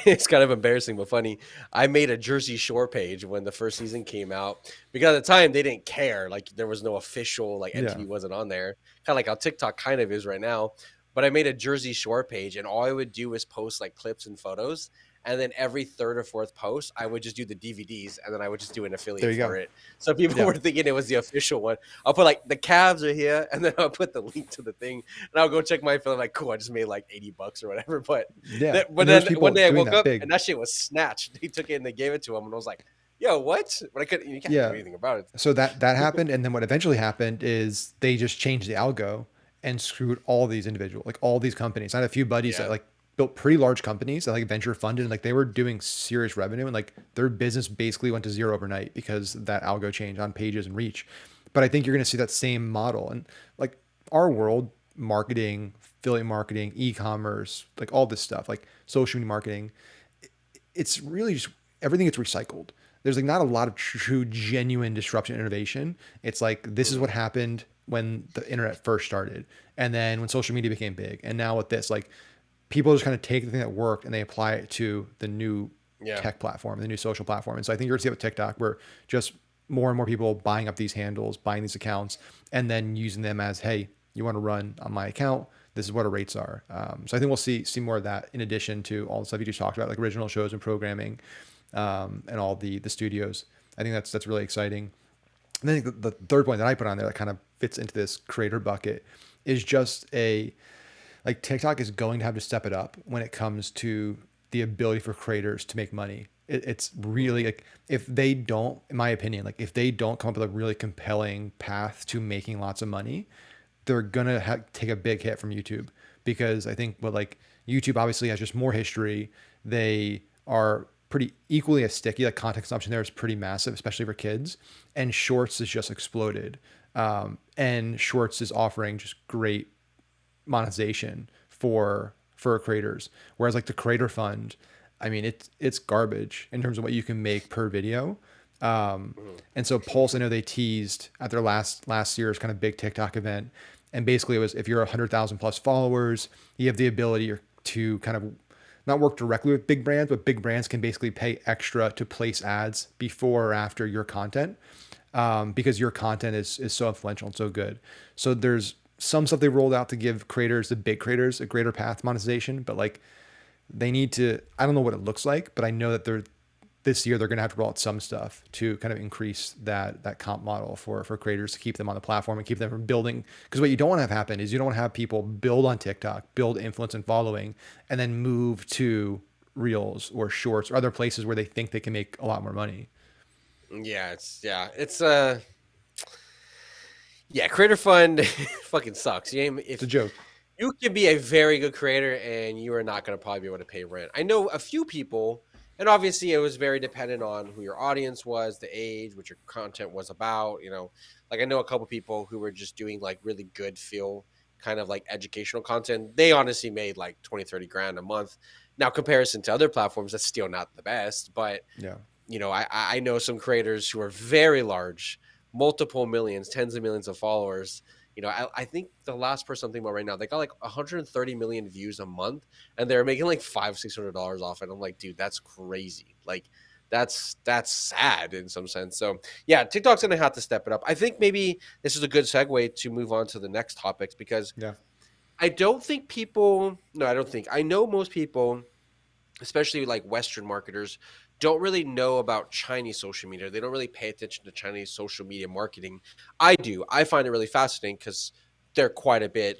Speaker 2: it's kind of embarrassing but funny. I made a Jersey Shore page when the first season came out because at the time they didn't care. Like there was no official like
Speaker 1: Yeah.
Speaker 2: entity wasn't on there. Kind of like how TikTok kind of is right now. But I made a Jersey Shore page and all I would do is post like clips and photos. And then every third or fourth post, I would just do the DVDs and then I would just do an
Speaker 1: There
Speaker 2: affiliate
Speaker 1: you
Speaker 2: for
Speaker 1: go.
Speaker 2: it. So people
Speaker 1: Yeah.
Speaker 2: were thinking it was the official one. I'll put like the calves are here and then I'll put the link to the thing and I'll go check my affiliate. Like, cool, I just made like $80 or whatever. But
Speaker 1: Yeah.
Speaker 2: but
Speaker 1: And there's
Speaker 2: then one
Speaker 1: people
Speaker 2: day I
Speaker 1: doing
Speaker 2: woke
Speaker 1: that
Speaker 2: up
Speaker 1: big.
Speaker 2: and that shit was snatched. They took it and they gave it to him and I was like, yo, what? But I couldn't. You can't do
Speaker 1: Yeah.
Speaker 2: anything about it.
Speaker 1: So that happened, and then what eventually happened is they just changed the algo and screwed all these individuals, like all these companies. I had a few buddies that
Speaker 2: Yeah.
Speaker 1: like built pretty large companies that like venture funded, and like they were doing serious revenue, and like their business basically went to zero overnight because that algo change on pages and reach. But I think you're going to see that same model, and like our world, marketing, affiliate marketing, e-commerce, like all this stuff, like social media marketing, it's really just everything gets recycled. There's like not a lot of true genuine disruption innovation. It's like this is
Speaker 2: Mhm.
Speaker 1: what happened when the internet first started, and then when social media became big, and now with this, like people just kind of take the thing that worked and they apply it to the new
Speaker 2: Yeah.
Speaker 1: tech platform, the new social platform. And so I think you're gonna see it with TikTok, where just more and more people buying up these handles, buying these accounts, and then using them as, hey, you want to run on my account? This is what our rates are. So I think we'll see more of that in addition to all the stuff you just talked about, like original shows and programming, and all the studios. I think that's really exciting. And then the third point that I put on there that kind of fits into this creator bucket is just a like TikTok is going to have to step it up when it comes to the ability for creators to make money. It's really like if they don't, in my opinion, like if they don't come up with a really compelling path to making lots of money, they're gonna take a big hit from YouTube because I think what like YouTube obviously has just more history. They are pretty equally as sticky. Like content consumption there is pretty massive, especially for kids. And Shorts has just exploded. And Shorts is offering just great monetization for creators. Whereas like the creator fund, I mean it's garbage in terms of what you can make per video.
Speaker 2: Mhm.
Speaker 1: And so Pulse, I know they teased at their last year's kind of big TikTok event, and basically it was if you're 100,000 plus followers, you have the ability to kind of not work directly with big brands, but big brands can basically pay extra to place ads before or after your content, because your content is so influential and so good. So there's some stuff they rolled out to give creators, the big creators, a greater path to monetization, but like they need to. I don't know what it looks like, but I know that this year they're going to have to roll out some stuff to kind of increase that comp model for creators to keep them on the platform and keep them from building. Because what you don't want to have happen is you don't want to have people build on TikTok, build influence and following, and then move to Reels or Shorts or other places where they think they can make a lot more money.
Speaker 2: Yeah, creator fund fucking sucks.
Speaker 1: It's a
Speaker 2: If
Speaker 1: joke.
Speaker 2: you can be a very good creator and you are not going to probably be able to pay rent. I know a few people, and obviously it was very dependent on who your audience was, the age, what your content was about. Like I know a couple people who were just doing like really good feel kind of like educational content. They honestly made like 20, 30 grand a month. Now, comparison to other platforms, that's still not the best, but
Speaker 1: Yeah.
Speaker 2: I know some creators who are very large, multiple millions, tens of millions of followers, I think the last person I'm thinking about right now, they got like 130 million views a month, and they're making like $500-600 off it. I'm like, dude, that's crazy. Like, that's sad in some sense. So yeah, TikTok's gonna have to step it up. I think maybe this is a good segue to move on to the next topics because
Speaker 1: Yeah.
Speaker 2: I don't think people. No, I don't think. I know most people, especially like Western marketers, don't really know about Chinese social media. They don't really pay attention to Chinese social media marketing. I do. I find it really fascinating because they're quite a bit,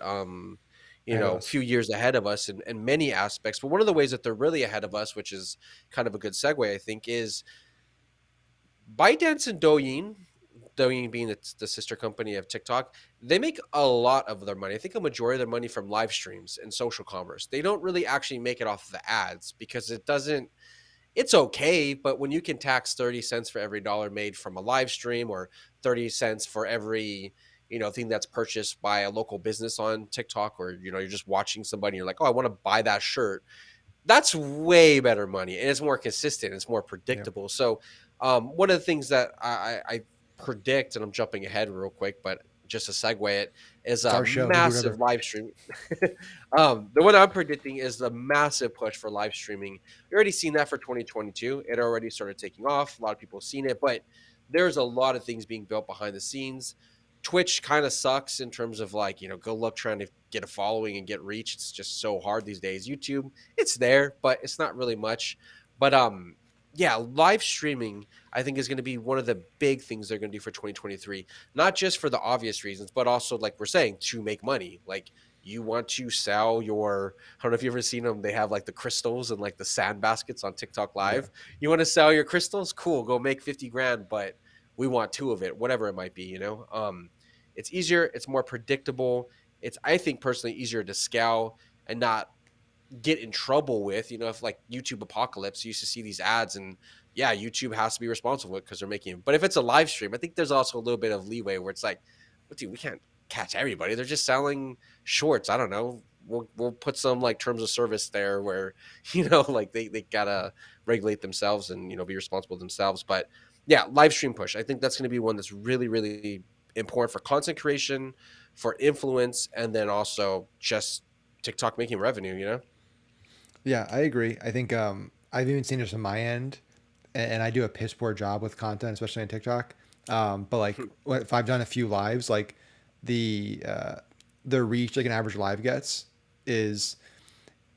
Speaker 1: Ahead of
Speaker 2: few
Speaker 1: us.
Speaker 2: years ahead of us in many aspects. But one of the ways that they're really ahead of us, which is kind of a good segue, I think, is ByteDance and Douyin. Douyin being the sister company of TikTok, they make a lot of their money. I think a majority of their money from live streams and social commerce. They don't really actually make it off of the ads because it doesn't it's okay, but when you can tax 30 cents for every dollar made from a live stream or 30 cents for every, thing that's purchased by a local business on TikTok, or, you're just watching somebody, and you're like, oh, I want to buy that shirt. That's way better money, and it's more consistent. It's more
Speaker 1: Yeah.
Speaker 2: predictable. So, one of the things that I predict, and I'm jumping ahead real quick, but just to segue it, is
Speaker 1: It's
Speaker 2: a
Speaker 1: our show. We can do
Speaker 2: massive
Speaker 1: whatever.
Speaker 2: live stream. The one I'm predicting is the massive push for live streaming. We already seen that for 2022. It already started taking off. A lot of people have seen it, but there's a lot of things being built behind the scenes. Twitch kind of sucks in terms of like, good luck trying to get a following and get reach. It's just so hard these days. YouTube, it's there, but it's not really much. But yeah, live streaming I think is going to be one of the big things they're going to do for 2023. Not just for the obvious reasons, but also like we're saying to make money. Like you want to sell your I don't know if you've ever seen them, they have like the crystals and like the sand baskets on TikTok
Speaker 1: Yeah.
Speaker 2: live. You want to sell your crystals? Cool, go make 50 grand, but we want two of it, whatever it might be, it's easier, it's more predictable. It's I think personally easier to scale and not get in trouble with, if like YouTube apocalypse, you used to see these ads and yeah, YouTube has to be responsible with because they're making. But if it's a live stream, I think there's also a little bit of leeway where it's like, well, dude, we can't catch everybody. They're just selling shorts. I don't know. We'll put some like terms of service there where like they gotta regulate themselves and be responsible themselves. But yeah, live stream push. I think that's going to be one that's really really important for content creation, for influence, and then also just TikTok making revenue.
Speaker 1: Yeah, I agree. I think I've even seen this on my end, and I do a piss poor job with content, especially on TikTok. But like, if I've done a few lives, like the uh, the reach like an average live gets is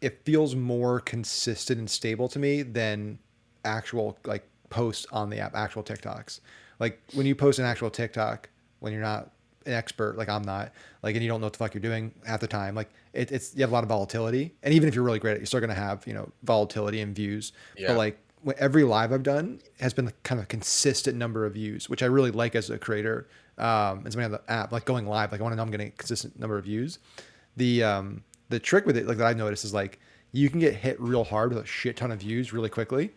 Speaker 1: it feels more consistent and stable to me than actual like posts on the app, actual TikToks. Like when you post an actual TikTok, when you're not an expert, like I'm not, like, and you don't know what the fuck you're doing half the time, like it's you have a lot of volatility, and even if you're really great at it, you're still gonna have volatility and views. But
Speaker 2: Yeah.
Speaker 1: like every live I've done has been kind of a consistent number of views, which I really like as a creator. And somebody on the app, like going live, like I want to know I'm getting a consistent number of views. The trick with it, like that I've noticed, is like you can get hit real hard with a shit ton of views really quickly,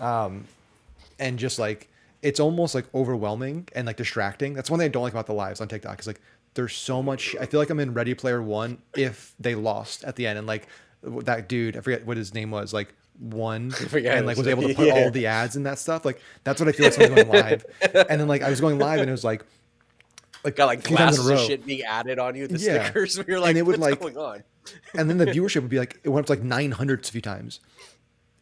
Speaker 1: and just like it's almost like overwhelming and like distracting. That's one thing I don't like about the lives on TikTok. Is like there's so much. I feel like I'm in Ready Player One if they lost at the end, and like that dude, I forget what his name was, like won
Speaker 2: I forget
Speaker 1: and
Speaker 2: how to
Speaker 1: like was
Speaker 2: say
Speaker 1: able to put
Speaker 2: yeah.
Speaker 1: all the ads and that stuff. Like that's what I feel like someone's going live, and then like I was going live and it was like
Speaker 2: Got
Speaker 1: a
Speaker 2: like
Speaker 1: few times in a
Speaker 2: glasses and
Speaker 1: row.
Speaker 2: shit being added on you, the
Speaker 1: Yeah,
Speaker 2: stickers where you're
Speaker 1: and
Speaker 2: like,
Speaker 1: it would
Speaker 2: what's
Speaker 1: like,
Speaker 2: going on?
Speaker 1: and then the viewership would be like it went up to like 900 a few times,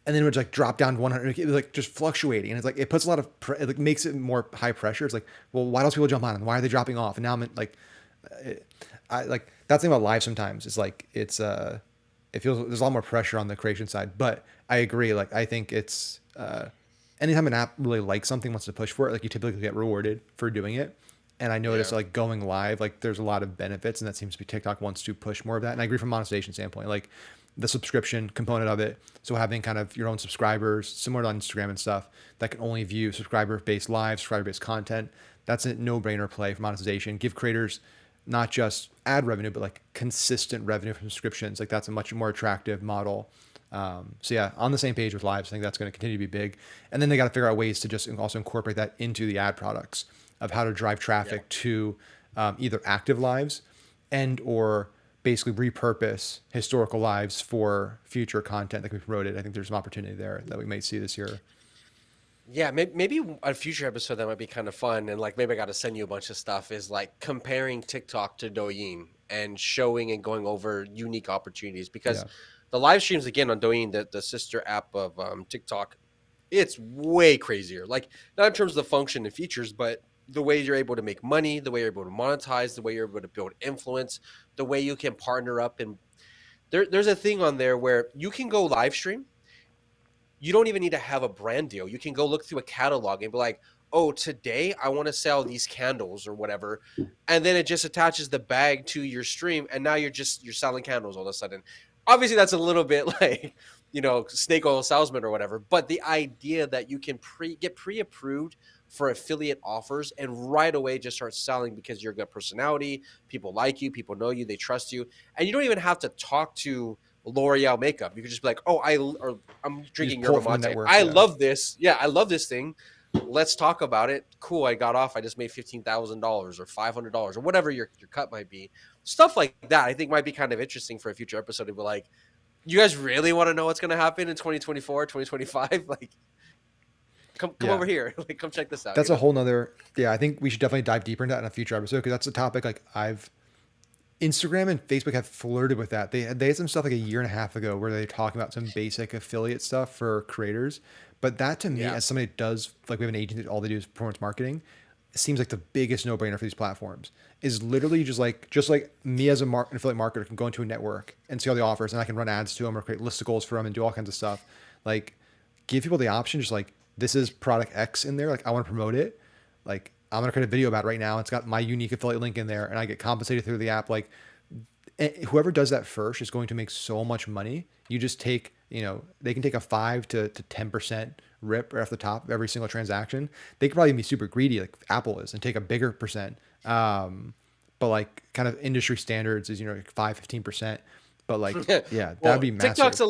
Speaker 1: and then it would like drop down to 100. It was like just fluctuating, and it's like it puts a lot of it like makes it more high pressure. It's like, well, why don't people jump on, and why are they dropping off? And now I'm in, like, I like that's the thing about live. Sometimes it's like it feels there's a lot more pressure on the creation side. But I agree. Like I think it's anytime an app really likes something, wants to push for it, like you typically get rewarded for doing it. And I noticed
Speaker 2: Yeah.
Speaker 1: like going live, like there's a lot of benefits, and that seems to be TikTok wants to push more of that. And I agree from a monetization standpoint, like the subscription component of it. So having kind of your own subscribers, similar to on Instagram and stuff, that can only view subscriber-based live, subscriber-based content. That's a no-brainer play for monetization. Give creators not just ad revenue, but like consistent revenue from subscriptions. Like that's a much more attractive model. So yeah, on the same page with lives, I think that's going to continue to be big. And then they got to figure out ways to just also incorporate that into the ad products of how to drive
Speaker 2: Yeah.
Speaker 1: traffic to either active lives and or basically repurpose historical lives for future content that can be promoted. I think there's some opportunity there that we might see this year.
Speaker 2: Yeah, maybe a future episode that might be kind of fun, and like maybe I got to send you a bunch of stuff. Is like comparing TikTok to Douyin and showing and going over unique opportunities because
Speaker 1: Yeah.
Speaker 2: the live streams again on Douyin, the sister app of TikTok, it's way crazier. Like not in terms of the function and features, but the way you're able to make money, the way you're able to monetize, the way you're able to build influence, the way you can partner up. And there's a thing on there where you can go live stream. You don't even need to have a brand deal. You can go look through a catalog and be like, oh, today I want to sell these candles or whatever. And then it just attaches the bag to your stream. And now you're selling candles all of a sudden. Obviously, that's a little bit like, snake oil salesman or whatever. But the idea that you can get pre-approved for affiliate offers and right away just start selling because you're a good personality, people like you, people know you, they trust you, and you don't even have to talk to L'Oreal makeup. You could just be like, "Oh, I'm
Speaker 1: You just
Speaker 2: drinking
Speaker 1: pull
Speaker 2: yerba
Speaker 1: it from the
Speaker 2: mate.
Speaker 1: network.
Speaker 2: I
Speaker 1: Yeah.
Speaker 2: love this. Yeah, I love this thing. Let's talk about it. Cool. I got off. I just made $15,000 or $500 or whatever your cut might be. Stuff like that. I think might be kind of interesting for a future episode to be like, you guys really want to know what's going to happen in 2024, 2025? Like, come over
Speaker 1: Yeah.
Speaker 2: here. Like, come check this out.
Speaker 1: That's a whole nother. Yeah. I think we should definitely dive deeper into that in a future episode because that's a topic like Instagram and Facebook have flirted with that. They had some stuff like a year and a half ago where they're talking about some basic affiliate stuff for creators. But that to me,
Speaker 2: Yeah.
Speaker 1: as somebody that does like we have an agency that all they do is performance marketing, it seems like the biggest no brainer for these platforms is literally just like me as an affiliate marketer can go into a network and see all the offers and I can run ads to them or create listicles for them and do all kinds of stuff. Like give people the option, just like this is product X in there. Like I want to promote it. Like I'm gonna create a video about it right now. It's got my unique affiliate link in there, and I get compensated through the app. Like whoever does that first is going to make so much money. You just take, they can take a 5 to 10% rip right off the top of every single transaction. They could probably be super greedy, like Apple is, and take a bigger percent. But like kind of industry standards is, like 5-15%. But like, yeah, that'd
Speaker 2: Well,
Speaker 1: be massive.
Speaker 2: TikTok's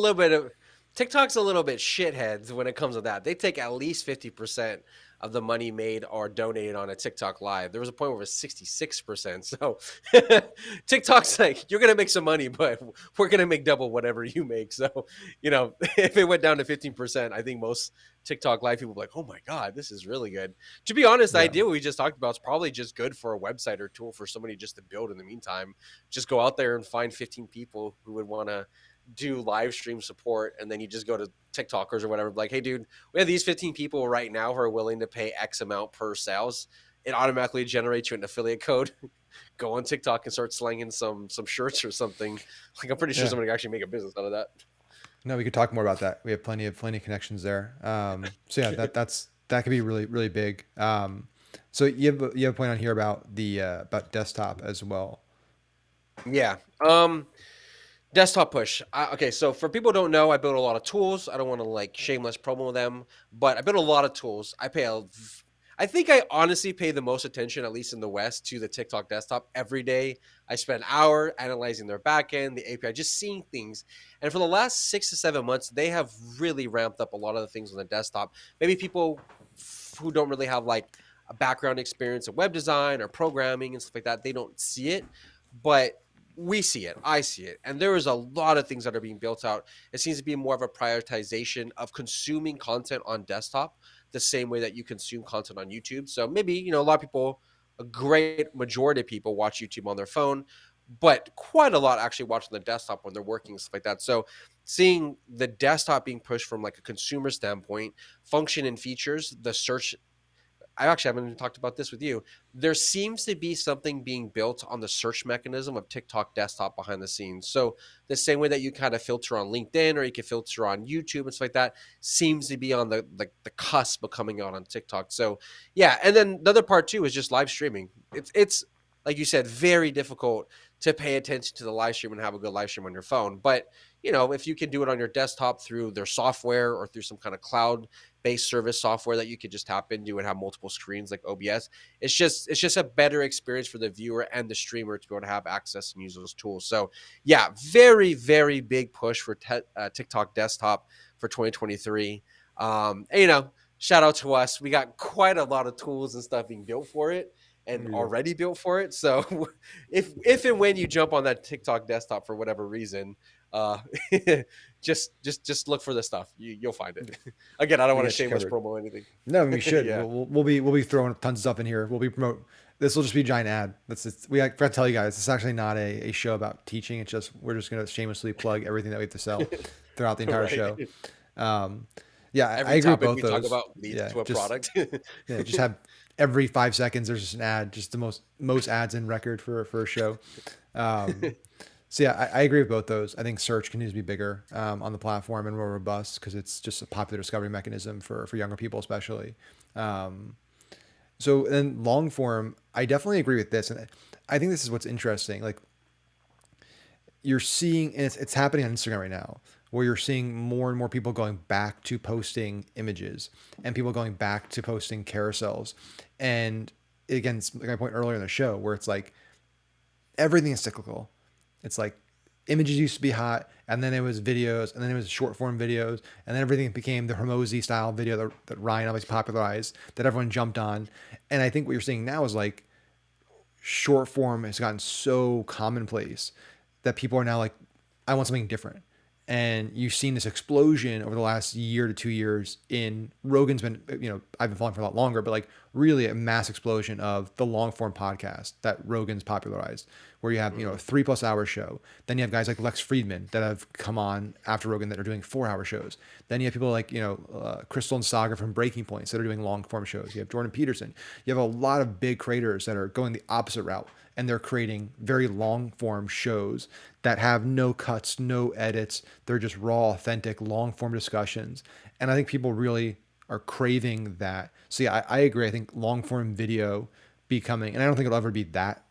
Speaker 2: a little bit shitheads when it comes to that. They take at least 50% of the money made or donated on a TikTok live. There was a point where it was 66%. So TikTok's like, you're gonna make some money, but we're gonna make double whatever you make. So, if it went down to 15%, I think most TikTok live people will be like, oh my God, this is really good. To be honest, the
Speaker 1: Yeah.
Speaker 2: idea we just talked about is probably just good for a website or tool for somebody just to build in the meantime. Just go out there and find 15 people who would want to do live stream support, and then you just go to TikTokers or whatever, like, hey dude, we have these 15 people right now who are willing to pay X amount per sales. It automatically generates you an affiliate code. Go on TikTok and start slanging some shirts or something. Like I'm pretty sure
Speaker 1: Yeah.
Speaker 2: somebody can actually make a business out of
Speaker 1: No, we could talk more about that. We have plenty of connections there. So yeah,
Speaker 2: that.
Speaker 1: that could be really really big. So you have a point on here about the about desktop as well.
Speaker 2: Yeah. Desktop push. Okay, so for people who don't know, I build a lot of tools. I don't want to like shameless promo them, but I build a lot of tools. I think I honestly pay the most attention, at least in the West, to the TikTok desktop every day. I spend an hour analyzing their backend, the API, just seeing things. And for the last 6 to 7 months, they have really ramped up a lot of the things on the desktop. Maybe people who don't really have like a background experience in web design or programming and stuff like that, they don't see it, but we see it. I see it. And there is a lot of things that are being built out. It seems to be more of a prioritization of consuming content on desktop the same way that you consume content on YouTube. So maybe, a lot of people, a great majority of people watch YouTube on their phone, but quite a lot actually watch on the desktop when they're working and stuff like that. So seeing the desktop being pushed from like a consumer standpoint, function and features, the search, I actually haven't even talked about this with you. There seems to be something being built on the search mechanism of TikTok desktop behind the scenes. So the same way that you kind of filter on LinkedIn or you can filter on YouTube and stuff like that seems to be on the cusp of coming out on TikTok. So yeah, and then the other part too is just live streaming. It's like you said, very difficult to pay attention to the live stream and have a good live stream on your phone. But if you can do it on your desktop through their software or through some kind of cloud based service software that you could just tap into and have multiple screens like OBS. It's just a better experience for the viewer and the streamer to be able to have access and use those tools. So yeah, very very big push for TikTok desktop for 2023. And, shout out to us. We got quite a lot of tools and stuff being built for it and
Speaker 1: Yeah.
Speaker 2: already built for it. So if and when you jump on that TikTok desktop for whatever reason, Uh, just look for the stuff. You'll find it. Again, I don't
Speaker 1: We
Speaker 2: want to
Speaker 1: got you
Speaker 2: shameless
Speaker 1: covered.
Speaker 2: promo anything.
Speaker 1: No, we should.
Speaker 2: Yeah.
Speaker 1: We'll be throwing tons of stuff in here. We'll be promote. This will just be a giant ad. We I forgot to tell you guys. It's actually not a show about teaching. It's just we're just gonna shamelessly plug everything that we have to sell throughout the entire
Speaker 2: Right.
Speaker 1: show. Um, yeah, I
Speaker 2: Every
Speaker 1: agree with
Speaker 2: topic
Speaker 1: both
Speaker 2: we talk
Speaker 1: those.
Speaker 2: about leads
Speaker 1: Yeah,
Speaker 2: to a
Speaker 1: just
Speaker 2: product.
Speaker 1: yeah, just have every 5 seconds there's just an ad. Just the most ads in record for a show. Um, so yeah, I agree with both those. I think search continues to be bigger on the platform and more robust because it's just a popular discovery mechanism for younger people, especially. Um, so then long form, I definitely agree with this, and I think this is what's interesting. Like you're seeing, and it's happening on Instagram right now, where you're seeing more and more people going back to posting images and people going back to posting carousels, and again, it's like my point earlier in the show, where it's like everything is cyclical. It's like images used to be hot, and then it was videos, and then it was short form videos, and then everything became the Hermosi style video that Ryan always popularized, that everyone jumped on. And I think what you're seeing now is like short form has gotten so commonplace that people are now like, I want something different. And you've seen this explosion over the last year to 2 years in Rogan's been, I've been following for a lot longer, but like really a mass explosion of the long form podcast that Rogan's popularized, where you have, a 3+ hour show. Then you have guys like Lex Friedman that have come on after Rogan that are doing 4 hour shows. Then you have people like, Crystal and Saga from Breaking Points that are doing long form shows. You have Jordan Peterson. You have a lot of big creators that are going the opposite route and they're creating very long form shows that have no cuts, no edits. They're just raw, authentic, long form discussions. And I think people really are craving that. So yeah, I agree. I think long form video becoming, and I don't think it'll ever be that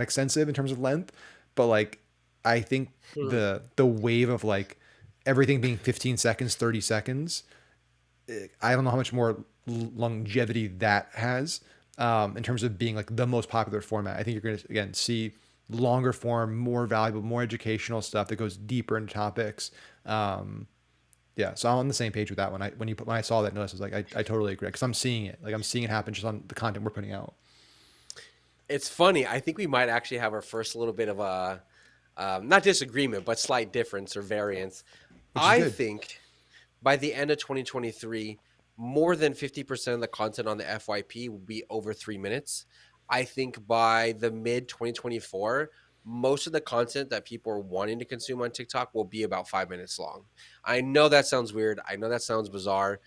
Speaker 1: extensive in terms of length, but like I think the wave of like everything being 15 seconds, 30 seconds, I don't know how much more longevity that has in terms of being like the most popular format. I think you're going to again see longer form, more valuable, more educational stuff that goes deeper into topics. Um, yeah, so I'm on the same page with that one. When I saw that notice, I was like, I totally agree because I'm seeing it. Like I'm seeing it happen just on the content we're putting out,
Speaker 2: It's funny. I think we might actually have our first little bit of a not disagreement, but slight difference or variance.
Speaker 1: which is
Speaker 2: I
Speaker 1: good.
Speaker 2: think by the end of 2023, more than 50% of the content on the FYP will be over 3 minutes. I think by the mid 2024, most of the content that people are wanting to consume on TikTok will be about 5 minutes long. I know that sounds weird. I know that sounds bizarre.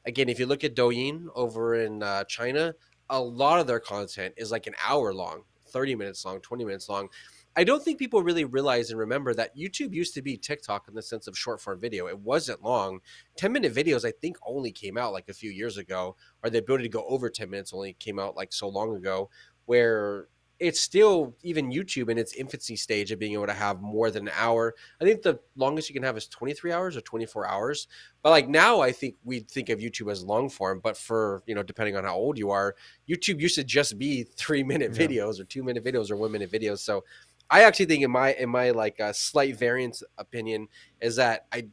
Speaker 2: Again, if you look at Douyin over in China, a lot of their content is like an hour long, 30 minutes long, 20 minutes long. I don't think people really realize and remember that YouTube used to be TikTok in the sense of short form video. It wasn't long. 10-minute videos, I think, only came out like a few years ago, or the ability to go over 10 minutes only came out like so long ago, where it's still even YouTube in its infancy stage of being able to have more than an hour. I think the longest you can have is 23 hours or 24 hours. But like now, I think we think of YouTube as long form. But for depending on how old you are, YouTube used to just be 3 minute
Speaker 1: Yeah,
Speaker 2: videos or 2 minute videos or 1 minute videos. So I actually think in my like slight variance opinion is that I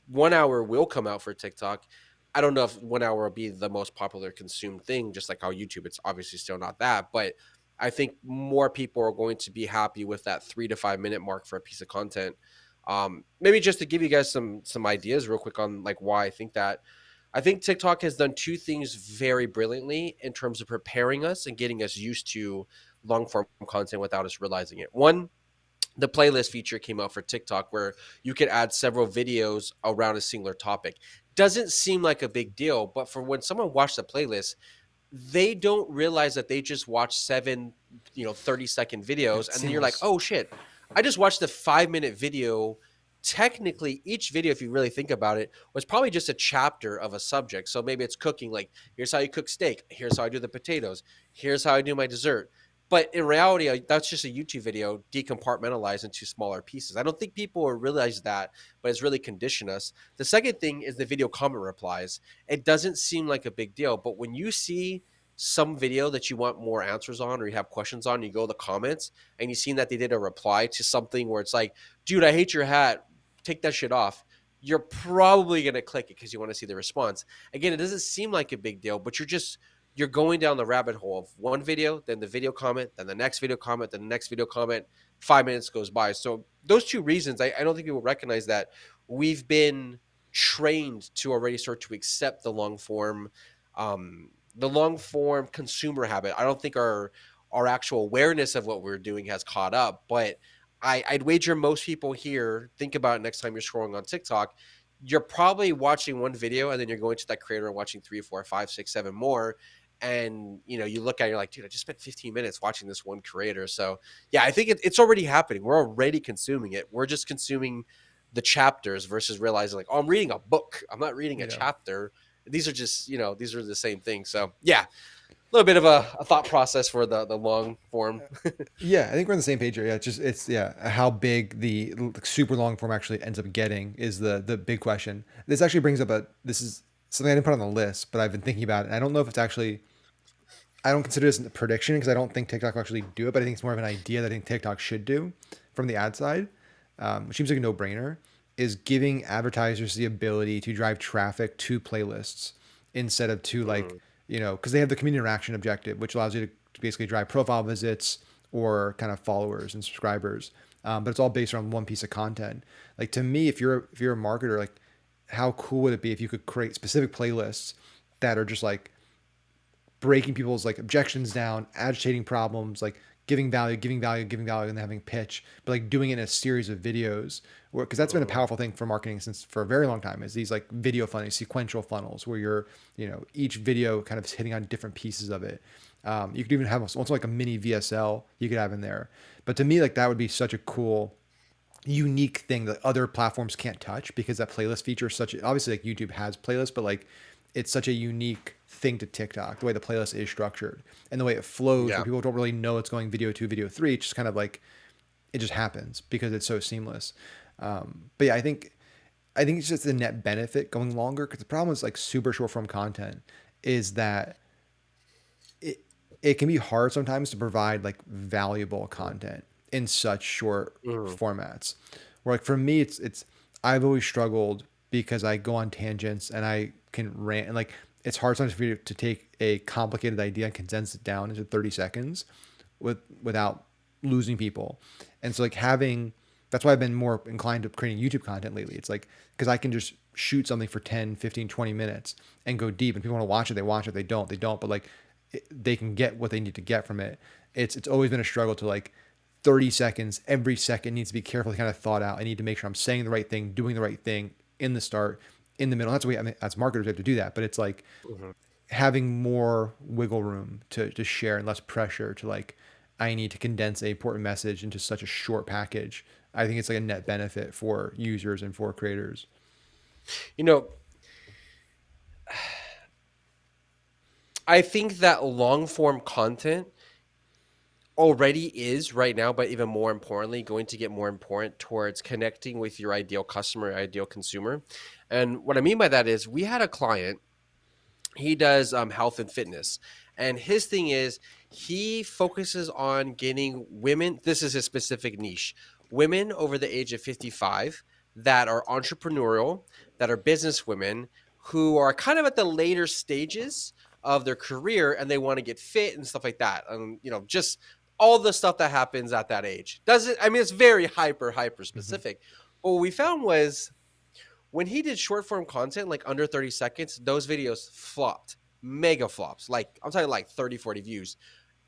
Speaker 2: 1 hour will come out for TikTok. I don't know if 1 hour will be the most popular consumed thing, just like how YouTube, it's obviously still not that. But I think more people are going to be happy with that 3 to 5 minute mark for a piece of content. Maybe just to give you guys some ideas real quick on like why I think that. I think TikTok has done two things very brilliantly in terms of preparing us and getting us used to long form content without us realizing it. One, the playlist feature came out for TikTok where you could add several videos around a singular topic. Doesn't seem like a big deal, but for when someone watched the playlist, they don't realize that they just watched seven 30-second
Speaker 1: yeah,
Speaker 2: videos,
Speaker 1: it's
Speaker 2: and then you're like,
Speaker 1: seamless.
Speaker 2: oh shit, I just watched a 5 minute video. Technically, each video, if you really think about it, was probably just a chapter of a subject. So maybe it's cooking, like here's how you cook steak, here's how I do the potatoes, here's how I do my dessert. But in reality, that's just a YouTube video decompartmentalized into smaller pieces. I don't think people will realize that, but it's really conditioned us. The second thing is the video comment replies. It doesn't seem like a big deal, but when you see some video that you want more answers on or you have questions on, you go to the comments and you've seen that they did a reply to something where it's like, dude, I hate your hat, take that shit off. You're probably going to click it because you want to see the response. Again, it doesn't seem like a big deal, but you're going down the rabbit hole of one video, then the video comment, then the next video comment, then the next video comment. 5 minutes goes by. So those two reasons, I don't think people recognize that we've been trained to already start to accept the long form consumer habit. I don't think our actual awareness of what we're doing has caught up, but I'd wager most people here think about it next time you're scrolling on TikTok. You're probably watching one video and then you're going to that creator and watching three, four, five, six, seven more. And you look at it, you're like, dude, I just spent 15 minutes watching this one creator. So yeah, I think it's already happening. We're already consuming it. We're just consuming the chapters versus realizing like, oh, I'm reading a book. I'm not reading a
Speaker 1: Yeah.
Speaker 2: chapter. These are just, these are the same thing. So yeah, a little bit of a thought process for the long form.
Speaker 1: Yeah, I think we're on the same page here. Yeah, it's yeah, how big the super long form actually ends up getting is the big question. This actually brings up this is something I didn't put on the list, but I've been thinking about it. And I don't know if it's actually, I don't consider this a prediction because I don't think TikTok will actually do it, but I think it's more of an idea that I think TikTok should do from the ad side, which seems like a no-brainer, is giving advertisers the ability to drive traffic to playlists instead of to like,
Speaker 2: Mhm.
Speaker 1: because they have the community interaction objective, which allows you to basically drive profile visits or kind of followers and subscribers. But it's all based on one piece of content. Like to me, if you're a marketer, like how cool would it be if you could create specific playlists that are just like breaking people's like objections down, agitating problems, like giving value, giving value, giving value, and then having pitch, but like doing it in a series of videos. Because that's been a
Speaker 2: Mhm.
Speaker 1: powerful thing for marketing since for a very long time is these like video funnels, sequential funnels, where you're each video kind of hitting on different pieces of it. You could even have almost like a mini VSL you could have in there. But to me, like that would be such a cool unique thing that other platforms can't touch because that playlist feature is such obviously like YouTube has playlists, but like it's such a unique thing to TikTok, the way the playlist is structured and the way it flows where
Speaker 2: Yeah.
Speaker 1: people don't really know it's going video two, video three. It's just kind of like it just happens because it's so seamless. But yeah, I think it's just a net benefit going longer because the problem is like super short form content is that it it can be hard sometimes to provide like valuable content in such short
Speaker 2: Mhm.
Speaker 1: formats. Where like for me, it's I've always struggled because I go on tangents and I can rant and like it's hard sometimes for me to take a complicated idea and condense it down into 30 seconds without losing people. And so like having that's why I've been more inclined to creating YouTube content lately. It's like because I can just shoot something for 10, 15, 20 minutes and go deep and people want to watch it, they watch it, they don't, but like they can get what they need to get from it. It's always been a struggle to like 30 seconds, every second needs to be carefully kind of thought out. I need to make sure I'm saying the right thing, doing the right thing in the start, in the middle. That's what I mean, as marketers, we have to do that. But it's like
Speaker 2: Mhm.
Speaker 1: having more wiggle room to share and less pressure to like, I need to condense a important message into such a short package. I think it's like a net benefit for users and for creators.
Speaker 2: You know, I think that long form content already is right now, but even more importantly, going to get more important towards connecting with your ideal customer, ideal consumer. And what I mean by that is we had a client, he does health and fitness, and his thing is he focuses on getting women, this is his specific niche, women over the age of 55 that are entrepreneurial, that are business women who are kind of at the later stages of their career and they want to get fit and stuff like that, and just all the stuff that happens at that age. Does it, I mean, it's very hyper
Speaker 1: Mm-hmm.
Speaker 2: specific, but what we found was when he did short form content like under 30 seconds, those videos flopped, mega flops. Like I'm talking like 30, 40 views.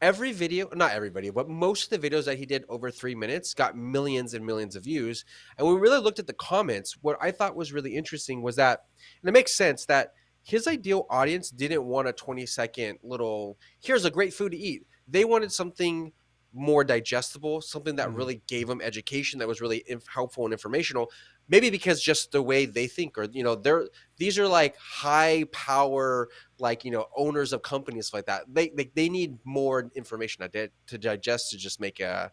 Speaker 2: Every video, not every video, but most of the videos that he did over 3 minutes got millions and millions of views. And when we really looked at the comments, what I thought was really interesting was that, and it makes sense that his ideal audience didn't want a 20-second little, here's a great food to eat. They wanted something more digestible, something that
Speaker 1: Mm-hmm.
Speaker 2: really gave them education, that was really helpful and informational. Maybe because just the way they think, or they're these are like high power, like owners of companies like that. They need more information to digest to just make a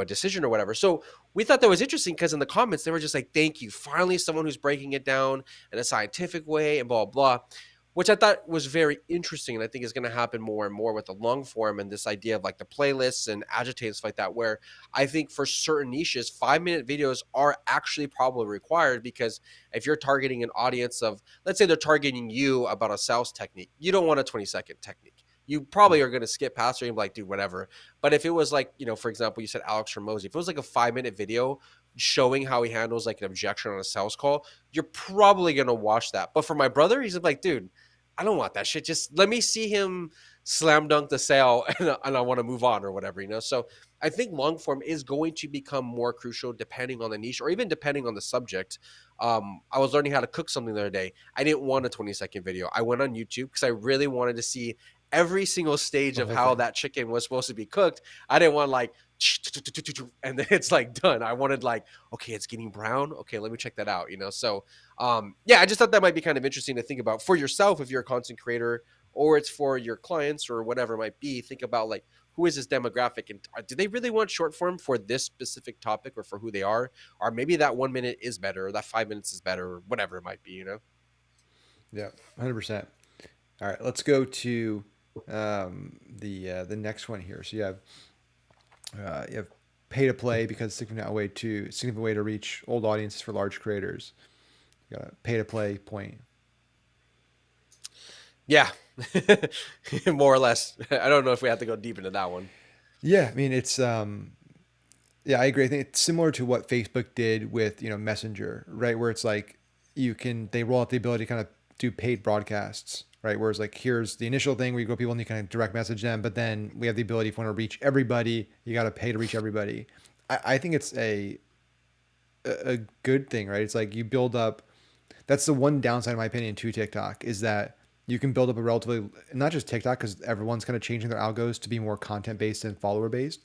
Speaker 2: decision or whatever. So we thought that was interesting because in the comments they were just like, thank you, finally someone who's breaking it down in a scientific way and blah blah blah, which I thought was very interesting, and I think is going to happen more and more with the long form and this idea of like the playlists and agitators like that, where I think for certain niches 5 minute videos are actually probably required, because if you're targeting an audience of, let's say they're targeting you about a sales technique, you don't want a 20-second technique. you probably are going to skip past it and be like, dude, whatever. But if it was like, for example, you said Alex Ramosi, if it was like a 5 minute video showing how he handles like an objection on a sales call, you're probably going to watch that. But for my brother, he's like, dude, I don't want that shit. Just let me see him slam dunk the sale and I want to move on or whatever. So I think long form is going to become more crucial depending on the niche or even depending on the subject. I was learning how to cook something the other day. I didn't want a 20-second video. I went on YouTube because I really wanted to see every single stage
Speaker 1: The
Speaker 2: of
Speaker 1: whole
Speaker 2: how
Speaker 1: thing.
Speaker 2: that chicken was supposed to be cooked. I didn't want like and then it's like done. I wanted like, okay, it's getting brown. Okay, let me check that out. So yeah, I just thought that might be kind of interesting to think about for yourself if you're a content creator or it's for your clients or whatever it might be. Think about like who is this demographic and do they really want short form for this specific topic or for who they are? Or maybe that 1 minute is better, or that 5 minutes is better, or whatever it might be.
Speaker 1: Yeah, 100%. All right, let's go to the next one here. So you have pay to play because it's a significant way to reach old audiences for large creators. You got a pay to play point.
Speaker 2: Yeah, more or less. I don't know if we have to go deep into that one.
Speaker 1: Yeah, I mean it's yeah, I agree. I think it's similar to what Facebook did with Messenger, right? Where it's like they roll out the ability to kind of do paid broadcasts, right? Whereas like here's the initial thing where you go people and you kind of direct message them, but then we have the ability if you want to reach everybody, you got to pay to reach everybody. I think it's a good thing, right? It's like you build up. That's the one downside, in my opinion, to TikTok is that you can build up a relatively not just TikTok because everyone's kind of changing their algos to be more content based and follower based.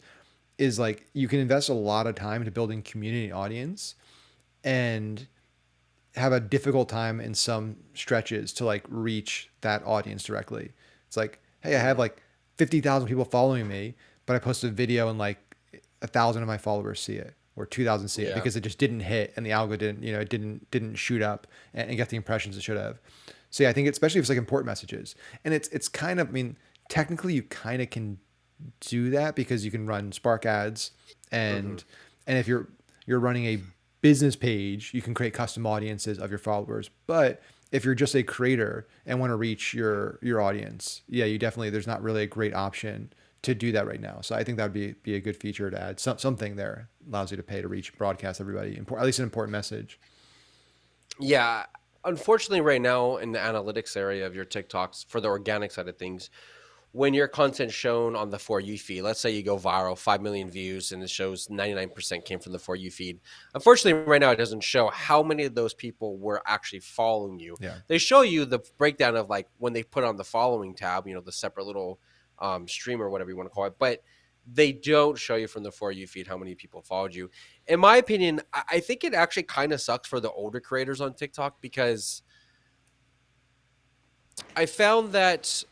Speaker 1: Is like you can invest a lot of time into building community audience and have a difficult time in some stretches to like reach that audience directly. It's like, hey, I have
Speaker 2: Mm-hmm.
Speaker 1: like 50,000 people following me, but I posted a video and like 1,000 of my followers see it or 2,000 see it
Speaker 2: Yeah.
Speaker 1: because it just didn't hit and the algo didn't, it didn't shoot up and get the impressions it should have. So yeah, I think especially if it's like important messages and it's kind of, I mean, technically you kind of can do that because you can run Spark ads
Speaker 2: Mm-hmm.
Speaker 1: and if you're running a business page, you can create custom audiences of your followers. But if you're just a creator and want to reach your audience, yeah, you definitely there's not really a great option to do that right now. So I think that would be a good feature to add. Something there allows you to pay to reach broadcast everybody, at least an important message.
Speaker 2: Yeah. Unfortunately, right now in the analytics area of your TikToks for the organic side of things, when your content shown on the For You feed, let's say you go viral, 5 million views, and it shows 99% came from the For You feed. Unfortunately, right now, it doesn't show how many of those people were actually following you.
Speaker 1: Yeah.
Speaker 2: They show you the breakdown of like when they put on the following tab, the separate little stream or whatever you want to call it. But they don't show you from the For You feed how many people followed you. In my opinion, I think it actually kind of sucks for the older creators on TikTok because I found that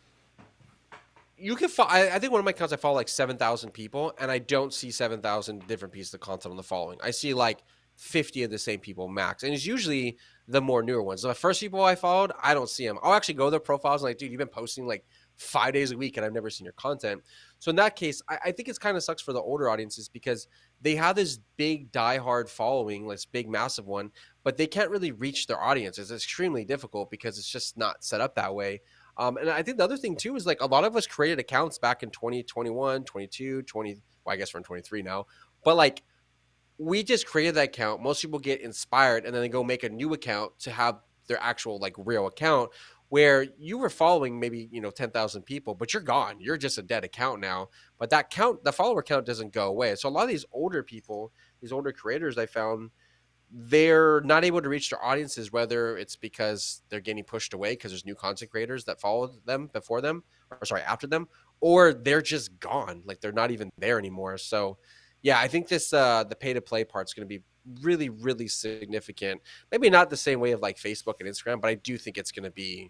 Speaker 2: you can follow. I think one of my accounts I follow like 7,000 people, and I don't see 7,000 different pieces of content on the following. I see like 50 of the same people max, and it's usually the more newer ones. The first people I followed, I don't see them. I'll actually go to their profiles and like, dude, you've been posting like 5 days a week, and I've never seen your content. So in that case, I think it's kind of sucks for the older audiences because they have this big diehard following, this big massive one, but they can't really reach their audience. It's extremely difficult because it's just not set up that way. And I think the other thing too is like a lot of us created accounts back in 2021, 22, 20. Well, I guess we're in 23 now. But like we just created that account. Most people get inspired and then they go make a new account to have their actual like real account where you were following maybe, 10,000 people, but you're gone. You're just a dead account now. But that count, the follower count doesn't go away. So a lot of these older people, these older creators I found they're not able to reach their audiences, whether it's because they're getting pushed away because there's new content creators that follow them before them, or sorry, after them, or they're just gone. Like they're not even there anymore. So, yeah, I think this the pay to play part is going to be really, really significant. Maybe not the same way of like Facebook and Instagram, but I do think it's going to be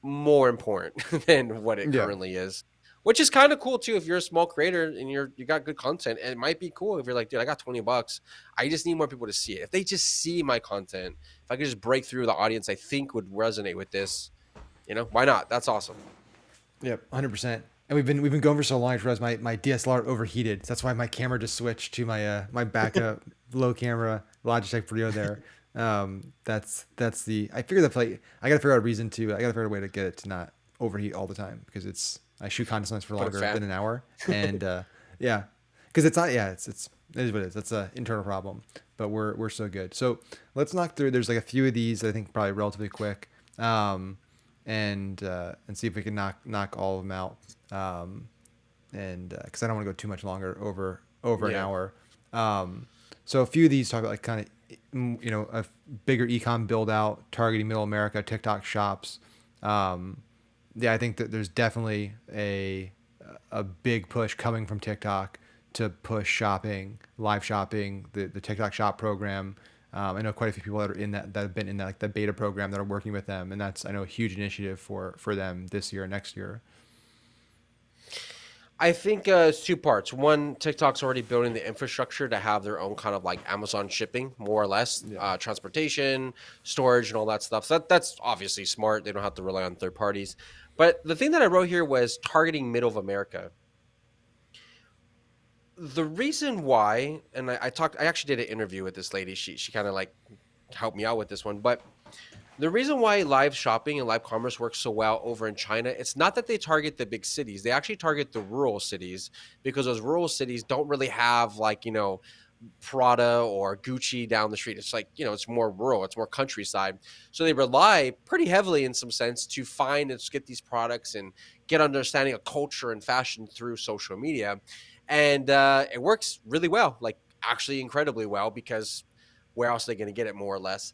Speaker 2: more important than what it
Speaker 1: Yeah.
Speaker 2: currently is. Which is kind of cool too if you're a small creator and you got good content. And it might be cool if you're like, dude, I got $20. I just need more people to see it. If they just see my content, if I could just break through the audience I think would resonate with this, why not? That's awesome.
Speaker 1: Yep, 100%. And we've been going for so long. I realized my DSLR overheated. So that's why my camera just switched to my backup low camera Logitech Brio there. That's the I figured that like I gotta figure out a reason to I gotta figure out a way to get it to not overheat all the time because it's I shoot content sometimes for
Speaker 2: Put a
Speaker 1: longer than
Speaker 2: fan.
Speaker 1: an hour, and yeah, because it's not yeah it is what it is. That's an internal problem, but we're so good. So let's knock through. There's like a few of these that I think probably relatively quick, and see if we can knock all of them out. Um, and because I don't want to go too much longer over an
Speaker 2: Yeah.
Speaker 1: hour. So a few of these talk about like kind of a bigger ecom build out targeting middle America TikTok shops. Yeah, I think that there's definitely a big push coming from TikTok to push shopping, live shopping, the TikTok shop program. I know quite a few people that are in that have been in that like the beta program that are working with them, and that's I know a huge initiative for them this year, next year.
Speaker 2: I think it's two parts. One, TikTok's already building the infrastructure to have their own kind of like Amazon shipping, more or less,
Speaker 1: Yeah.
Speaker 2: transportation, storage, and all that stuff. So that's obviously smart. They don't have to rely on third parties. But the thing that I wrote here was targeting middle of America. The reason why, and I actually did an interview with this lady. She kind of like helped me out with this one, but the reason why live shopping and live commerce works so well over in China, it's not that they target the big cities. They actually target the rural cities because those rural cities don't really have like, Prada or Gucci down the street. It's like, it's more rural, it's more countryside. So they rely pretty heavily in some sense to find and get these products and get understanding of culture and fashion through social media. And it works really well, like actually incredibly well, because where else are they going to get it more or less?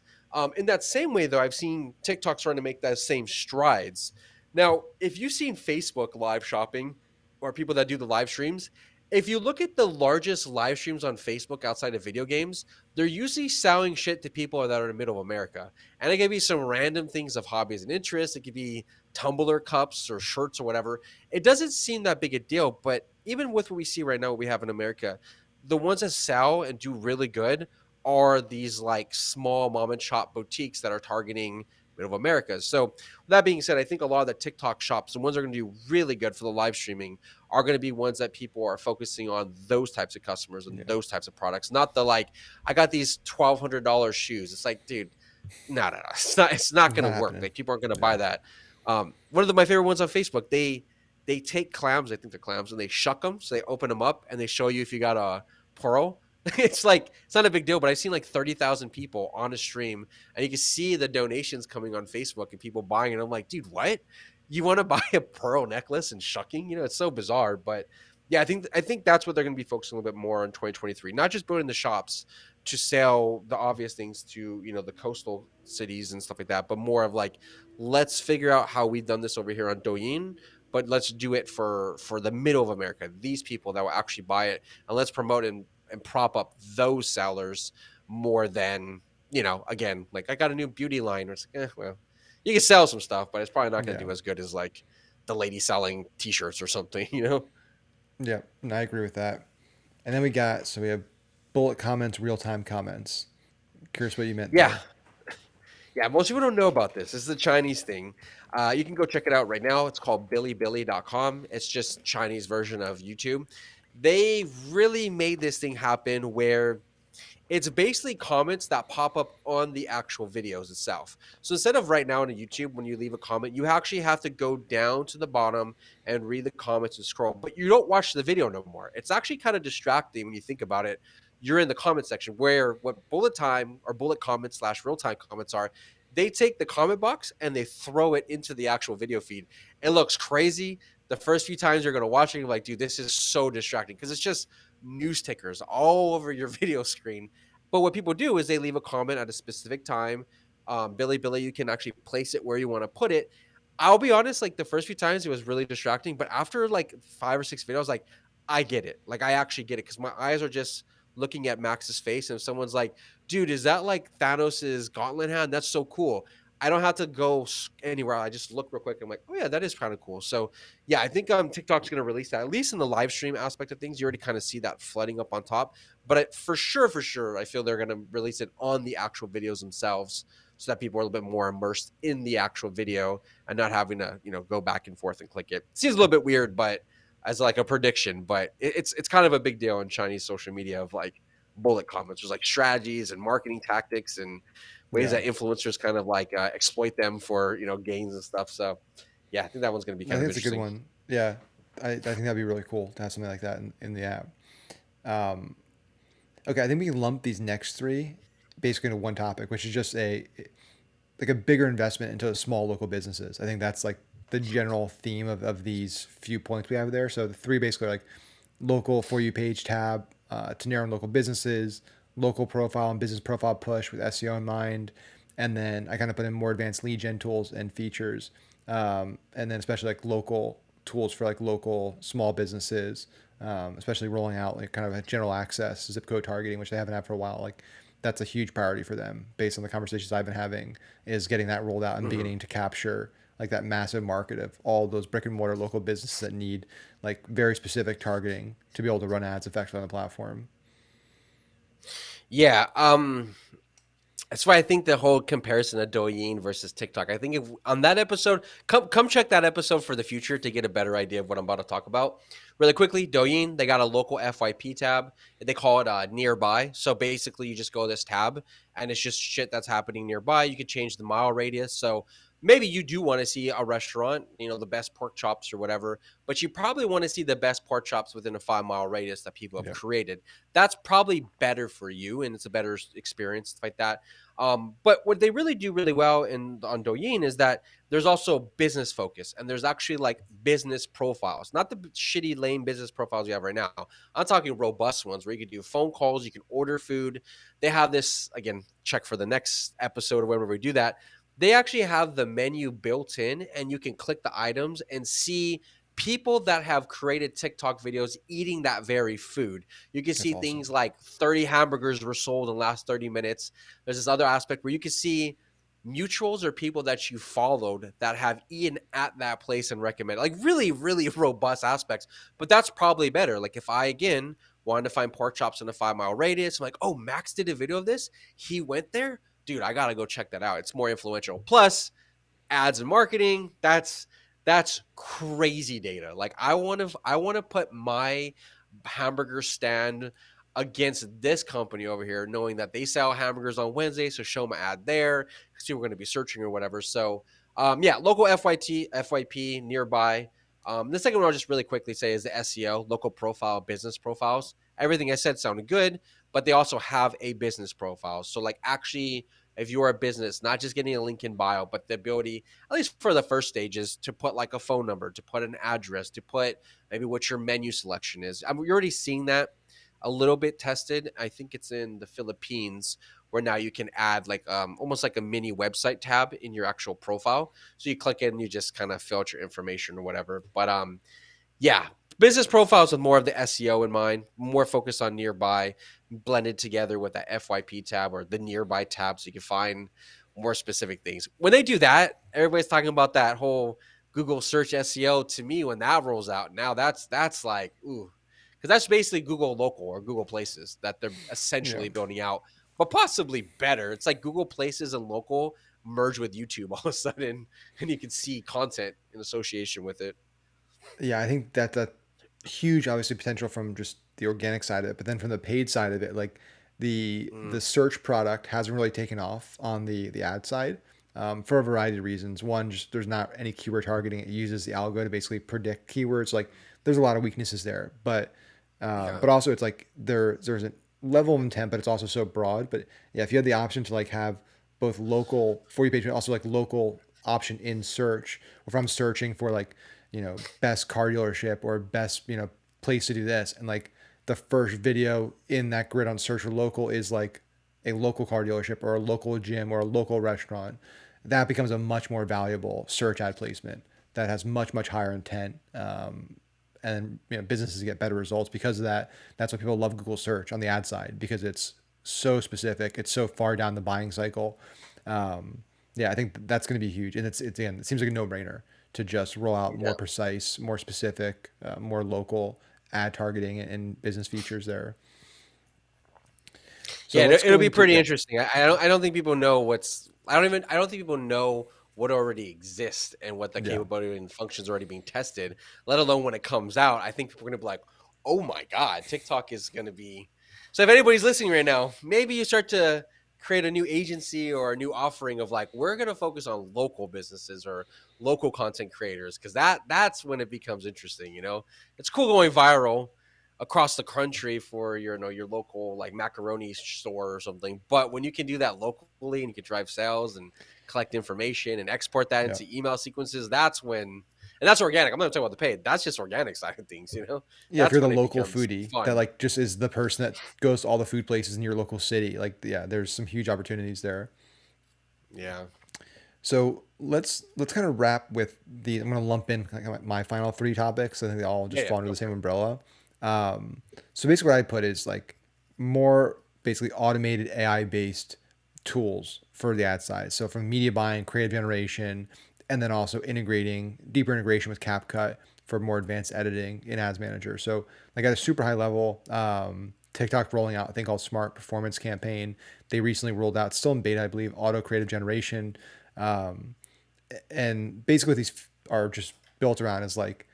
Speaker 2: In that same way, though, I've seen TikTok starting to make that same strides. Now, if you've seen Facebook live shopping or people that do the live streams, if you look at the largest live streams on Facebook outside of video games, they're usually selling shit to people that are in the middle of America. And it could be some random things of hobbies and interests. It could be tumbler cups or shirts or whatever. It doesn't seem that big a deal, but even with what we see right now, what we have in America, the ones that sell and do really good are these like small mom and shop boutiques that are targeting middle of America. So, with that being said, I think a lot of the TikTok shops, the ones that are going to do really good for the live streaming, are going to be ones that people are focusing on those types of customers and
Speaker 1: Yeah.
Speaker 2: those types of products, not the like, I got these $1,200 shoes. It's like, dude, no. It's not
Speaker 1: It's
Speaker 2: going to
Speaker 1: not
Speaker 2: work.
Speaker 1: happening.
Speaker 2: Like people aren't going to
Speaker 1: Yeah.
Speaker 2: buy that. One of my favorite ones on Facebook, they take clams, I think they're clams, and they shuck them. So they open them up and they show you if you got a pearl. It's like it's not a big deal, but I've seen like 30,000 people on a stream, and you can see the donations coming on Facebook and people buying it. I'm like, dude, what? You want to buy a pearl necklace and shucking? It's so bizarre, but yeah, I think that's what they're going to be focusing a little bit more on 2023. Not just building the shops to sell the obvious things to the coastal cities and stuff like that, but more of like, let's figure out how we've done this over here on Douyin, but let's do it for the middle of America, these people that will actually buy it, and let's promote and prop up those sellers more than again, like I got a new beauty line, or it's like, well, you can sell some stuff, but it's probably not going to
Speaker 1: Yeah.
Speaker 2: do as good as like the lady selling T-shirts or something.
Speaker 1: Yeah. And I agree with that. And then we have bullet comments, real time comments. Curious what you meant
Speaker 2: Yeah,
Speaker 1: there.
Speaker 2: yeah, most people don't know about this. This is a Chinese thing. You can go check it out right now. It's called billybilly.com. It's just Chinese version of YouTube. They really made this thing happen where it's basically comments that pop up on the actual videos itself. So instead of right now on YouTube, when you leave a comment, you actually have to go down to the bottom and read the comments and scroll, but you don't watch the video no more. It's actually kind of distracting when you think about it. You're in the comment section where what bullet time or bullet comments slash real time comments are. They take the comment box and they throw it into the actual video feed. It looks crazy. The first few times you're going to watch it, you're like, dude, this is so distracting because it's just news tickers all over your video screen. But what people do is they leave a comment at a specific time. Billy, you can actually place it where you want to put it. I'll be honest, like the first few times it was really distracting, but after like 5 or 6 videos, like I get it. Like I actually get it because my eyes are just looking at Max's face. And if someone's like, dude, is that like Thanos's gauntlet hand? That's so cool. I don't have to go anywhere. I just look real quick. I'm like, oh yeah, that is kind of cool. So yeah, I think TikTok's going to release that at least in the live stream aspect of things. You already kind of see that flooding up on top, but for sure, I feel they're going to release it on the actual videos themselves, so that people are a little bit more immersed in the actual video and not having to go back and forth and click it. Seems a little bit weird, but as like a prediction, but it's kind of a big deal in Chinese social media of like bullet comments. There's like strategies and marketing tactics and ways
Speaker 1: Yeah.
Speaker 2: that influencers kind of like exploit them for gains and stuff. So Yeah, I think that one's going to be
Speaker 1: I
Speaker 2: kind
Speaker 1: think
Speaker 2: of
Speaker 1: it's a good
Speaker 2: interesting.
Speaker 1: one. Yeah, I think that'd be really cool to have something like that in the app. Um, okay, I think we can lump these next three basically into one topic, which is just a bigger investment into small local businesses. I think that's like the general theme of these few points we have there. So the three basically are like local for you page tab to narrow in local businesses, local profile and business profile push with SEO in mind, and then I kind of put in more advanced lead gen tools and features, and then especially like local tools for like local small businesses, especially rolling out like kind of a general access zip code targeting, which they haven't had for a while. Like that's a huge priority for them based on the conversations I've been having is getting that rolled out and
Speaker 2: Hmm.
Speaker 1: beginning to capture like that massive market of all those brick and mortar local businesses that need like very specific targeting to be able to run ads effectively on the platform.
Speaker 2: Yeah, that's why I think the whole comparison of Douyin versus TikTok. I think if on that episode, come check that episode for the future to get a better idea of what I'm about to talk about. Really quickly, Douyin, they got a local FYP tab. They call it nearby. So basically, you just go to this tab, and it's just shit that's happening nearby. You could change the mile radius. So maybe you do want to see a restaurant, the best pork chops or whatever, but you probably want to see the best pork chops within a 5 mile radius that people have
Speaker 1: Yeah,
Speaker 2: created. That's probably better for you, and it's a better experience like that. But what they really do really well in on Douyin is that there's also business focus and there's actually like business profiles, not the shitty lame business profiles you have right now. I'm talking robust ones where you can do phone calls, you can order food. They have this again. Check for the next episode or whenever we do that. They actually have the menu built in, and you can click the items and see people that have created TikTok videos eating that very food. You can
Speaker 1: that's
Speaker 2: see things
Speaker 1: awesome.
Speaker 2: like 30 hamburgers were sold in the last 30 minutes. There's this other aspect where you can see mutuals or people that you followed that have eaten at that place and recommend like really, really robust aspects. But that's probably better. Like if I again wanted to find pork chops in a 5 mile radius, I'm like, oh, Max did a video of this. He went there. Dude, I gotta go check that out. It's more influential. Plus, ads and marketing, that's crazy data. Like I want to put my hamburger stand against this company over here, knowing that they sell hamburgers on Wednesday, so show my ad there because people are going to be searching or whatever. So yeah, local FYP nearby. The second one I'll just really quickly say is the SEO, local profile, business profiles. Everything I said sounded good, but they also have a business profile. So like actually, if you're a business, not just getting a link in bio, but the ability, at least for the first stages, to put like a phone number, to put an address, to put maybe what your menu selection is. You're already seeing that a little bit tested. I think it's in the Philippines where now you can add like almost like a mini website tab in your actual profile. So you click it and you just kind of fill out your information or whatever. But yeah, business profiles with more of the SEO in mind, more focused on nearby, blended together with that FYP tab or the nearby tab, so you can find more specific things. When they do that, everybody's talking about that whole Google search SEO. To me, when that rolls out, now that's like ooh, because that's basically Google Local or Google Places that they're
Speaker 1: Yeah.
Speaker 2: essentially building out, but possibly better. It's like Google Places and Local merge with YouTube all of a sudden, and you can see content in association with it.
Speaker 1: Yeah, I think that's a huge, obviously, potential from just the organic side of it, but then from the paid side of it, like the
Speaker 2: Mm,
Speaker 1: search product hasn't really taken off on the ad side for a variety of reasons. One, just there's not any keyword targeting. It uses the algo to basically predict keywords. Like there's a lot of weaknesses there,
Speaker 2: yeah.
Speaker 1: but also it's like there's a level of intent, but it's also so broad. But yeah, if you had the option to like have both local for you page, but also like local option in search, or if I'm searching for like best car dealership or best place to do this, and like the first video in that grid on search for local is like a local car dealership or a local gym or a local restaurant, that becomes a much more valuable search ad placement that has much higher intent. And businesses get better results because of that. That's why people love Google search on the ad side, because it's so specific, it's so far down the buying cycle. Yeah, I think that's going to be huge, and it's again, it seems like a no-brainer to just roll out more
Speaker 2: Yeah.
Speaker 1: precise, more specific, more local ad targeting and business features there. So
Speaker 2: Yeah,
Speaker 1: let's
Speaker 2: it'll
Speaker 1: go
Speaker 2: be
Speaker 1: into
Speaker 2: pretty
Speaker 1: yeah,
Speaker 2: interesting. I don't think people know what's I don't think people know what already exists and what the
Speaker 1: yeah.
Speaker 2: capability and functions are already being tested, let alone when it comes out. I think people are gonna be like, oh my God, TikTok is gonna be so if anybody's listening right now, maybe you start to create a new agency or a new offering of like, we're going to focus on local businesses or local content creators, because that's when it becomes interesting. It's cool going viral across the country for your local like macaroni store or something, but when you can do that locally and you can drive sales and collect information and export that
Speaker 1: Yeah.
Speaker 2: into email sequences, that's when, and that's organic. I'm not talking about the paid. That's just organic side of things.
Speaker 1: Yeah, if
Speaker 2: That's
Speaker 1: you're the
Speaker 2: when it
Speaker 1: local
Speaker 2: becomes
Speaker 1: foodie that
Speaker 2: fun.
Speaker 1: like just is the person that goes to all the food places in your local city, like yeah, there's some huge opportunities there.
Speaker 2: Yeah.
Speaker 1: So let's kind of wrap with the. I'm going to lump in kind of my final three topics. I think they all
Speaker 2: Yeah.
Speaker 1: just
Speaker 2: Yeah.
Speaker 1: fall under
Speaker 2: Go
Speaker 1: the same
Speaker 2: for it.
Speaker 1: umbrella. So basically, what I put is like more basically automated AI based tools for the ad side. So from media buying, creative generation, and then also integrating deeper integration with CapCut for more advanced editing in Ads Manager. So like at a super high level, TikTok rolling out a thing called Smart Performance Campaign. They recently rolled out, still in beta, I believe, auto creative generation. Um, and basically, what these are just built around is like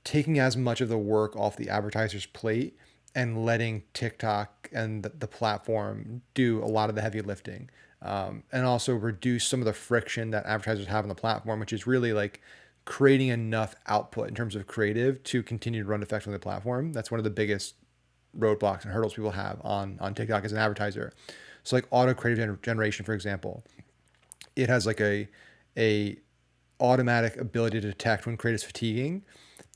Speaker 1: taking as much of the work off the advertiser's plate and letting TikTok and the platform do a lot of the heavy lifting. And also reduce some of the friction that advertisers have on the platform, which is really like creating enough output in terms of creative to continue to run effectively on the platform. That's one of the biggest roadblocks and hurdles people have on TikTok as an advertiser. So like auto creative generation, for example, it has like a automatic ability to detect when creative is fatiguing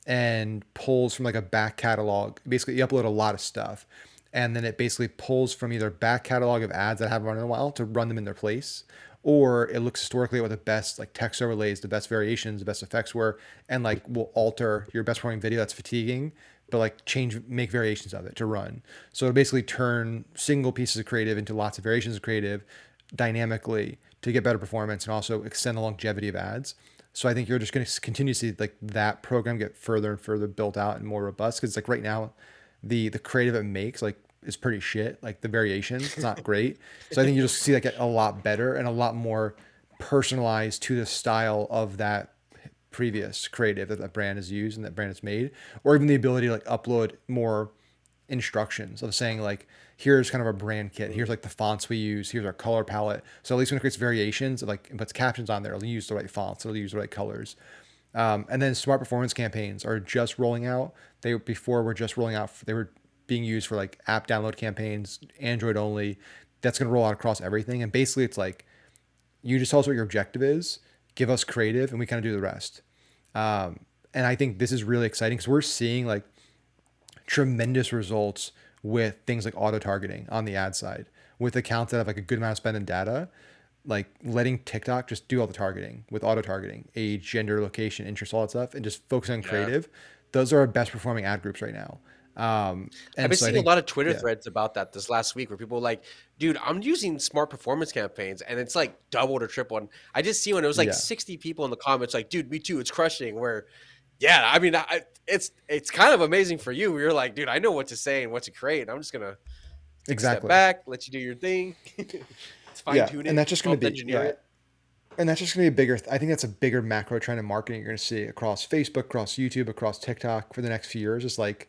Speaker 1: and pulls from like a back catalog. Basically, you upload a lot of stuff, and then it basically pulls from either back catalog of ads that haven't run in a while to run them in their place, or it looks historically at what the best like text overlays, the best variations, the best effects were, and like will alter your best performing video that's fatiguing, but like make variations of it to run. So it'll basically turn single pieces of creative into lots of variations of creative dynamically to get better performance and also extend the longevity of ads. So I think you're just going to continue to see like that program get further and further built out and more robust, because like right now, the creative it makes like is pretty shit. Like the variations, it's not great. So I think you just see that get a lot better and a lot more personalized to the style of that previous creative that brand has used and that brand has made, or even the ability to like upload more instructions of saying like here's kind of our brand kit, here's like the fonts we use, here's our color palette. So at least when it creates variations, like it puts captions on there, it'll use the right fonts, it'll use the right colors. And then smart performance campaigns are just rolling out. They before were just rolling out. They were being used for like app download campaigns, Android only. That's going to roll out across everything. And basically, it's like you just tell us what your objective is, give us creative, and we kind of do the rest. And I think this is really exciting because we're seeing like tremendous results with things like auto targeting on the ad side with accounts that have like a good amount of spend in data, like letting TikTok just do all the targeting with auto targeting, age, gender, location, interest, all that stuff, and just focus on
Speaker 2: Yeah.
Speaker 1: creative. Those are our best performing ad groups right now.
Speaker 2: I've
Speaker 1: And
Speaker 2: been
Speaker 1: so I
Speaker 2: seeing a
Speaker 1: think,
Speaker 2: lot of Twitter
Speaker 1: yeah,
Speaker 2: threads about that this last week where people are like, dude, I'm using smart performance campaigns and it's like doubled or tripled. And I just see when it was like
Speaker 1: yeah,
Speaker 2: 60 people in the comments, like, dude, me too, it's crushing. Where, yeah, I mean, it's kind of amazing for you. You're like, dude, I know what to say and what to create. And I'm just gonna take a step
Speaker 1: exactly.
Speaker 2: back, let you do your thing. Let's fine
Speaker 1: Yeah.
Speaker 2: tune
Speaker 1: And
Speaker 2: it,
Speaker 1: that's just going to
Speaker 2: prompt
Speaker 1: be,
Speaker 2: engineer
Speaker 1: yeah.
Speaker 2: it.
Speaker 1: And that's just going to be a bigger, I think that's a bigger macro trend in marketing you're going to see across Facebook, across YouTube, across TikTok for the next few years. Is like,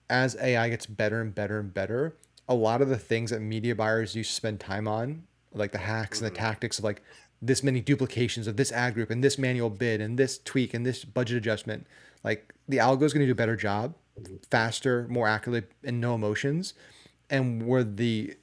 Speaker 1: as AI gets better and better and better, a lot of the things that media buyers used to spend time on, like the hacks and the
Speaker 2: Hmm.
Speaker 1: tactics of like this many duplications of this ad group and this manual bid and this tweak and this budget adjustment, like the algo is going to do a better job, faster, more accurately, and no emotions. And where the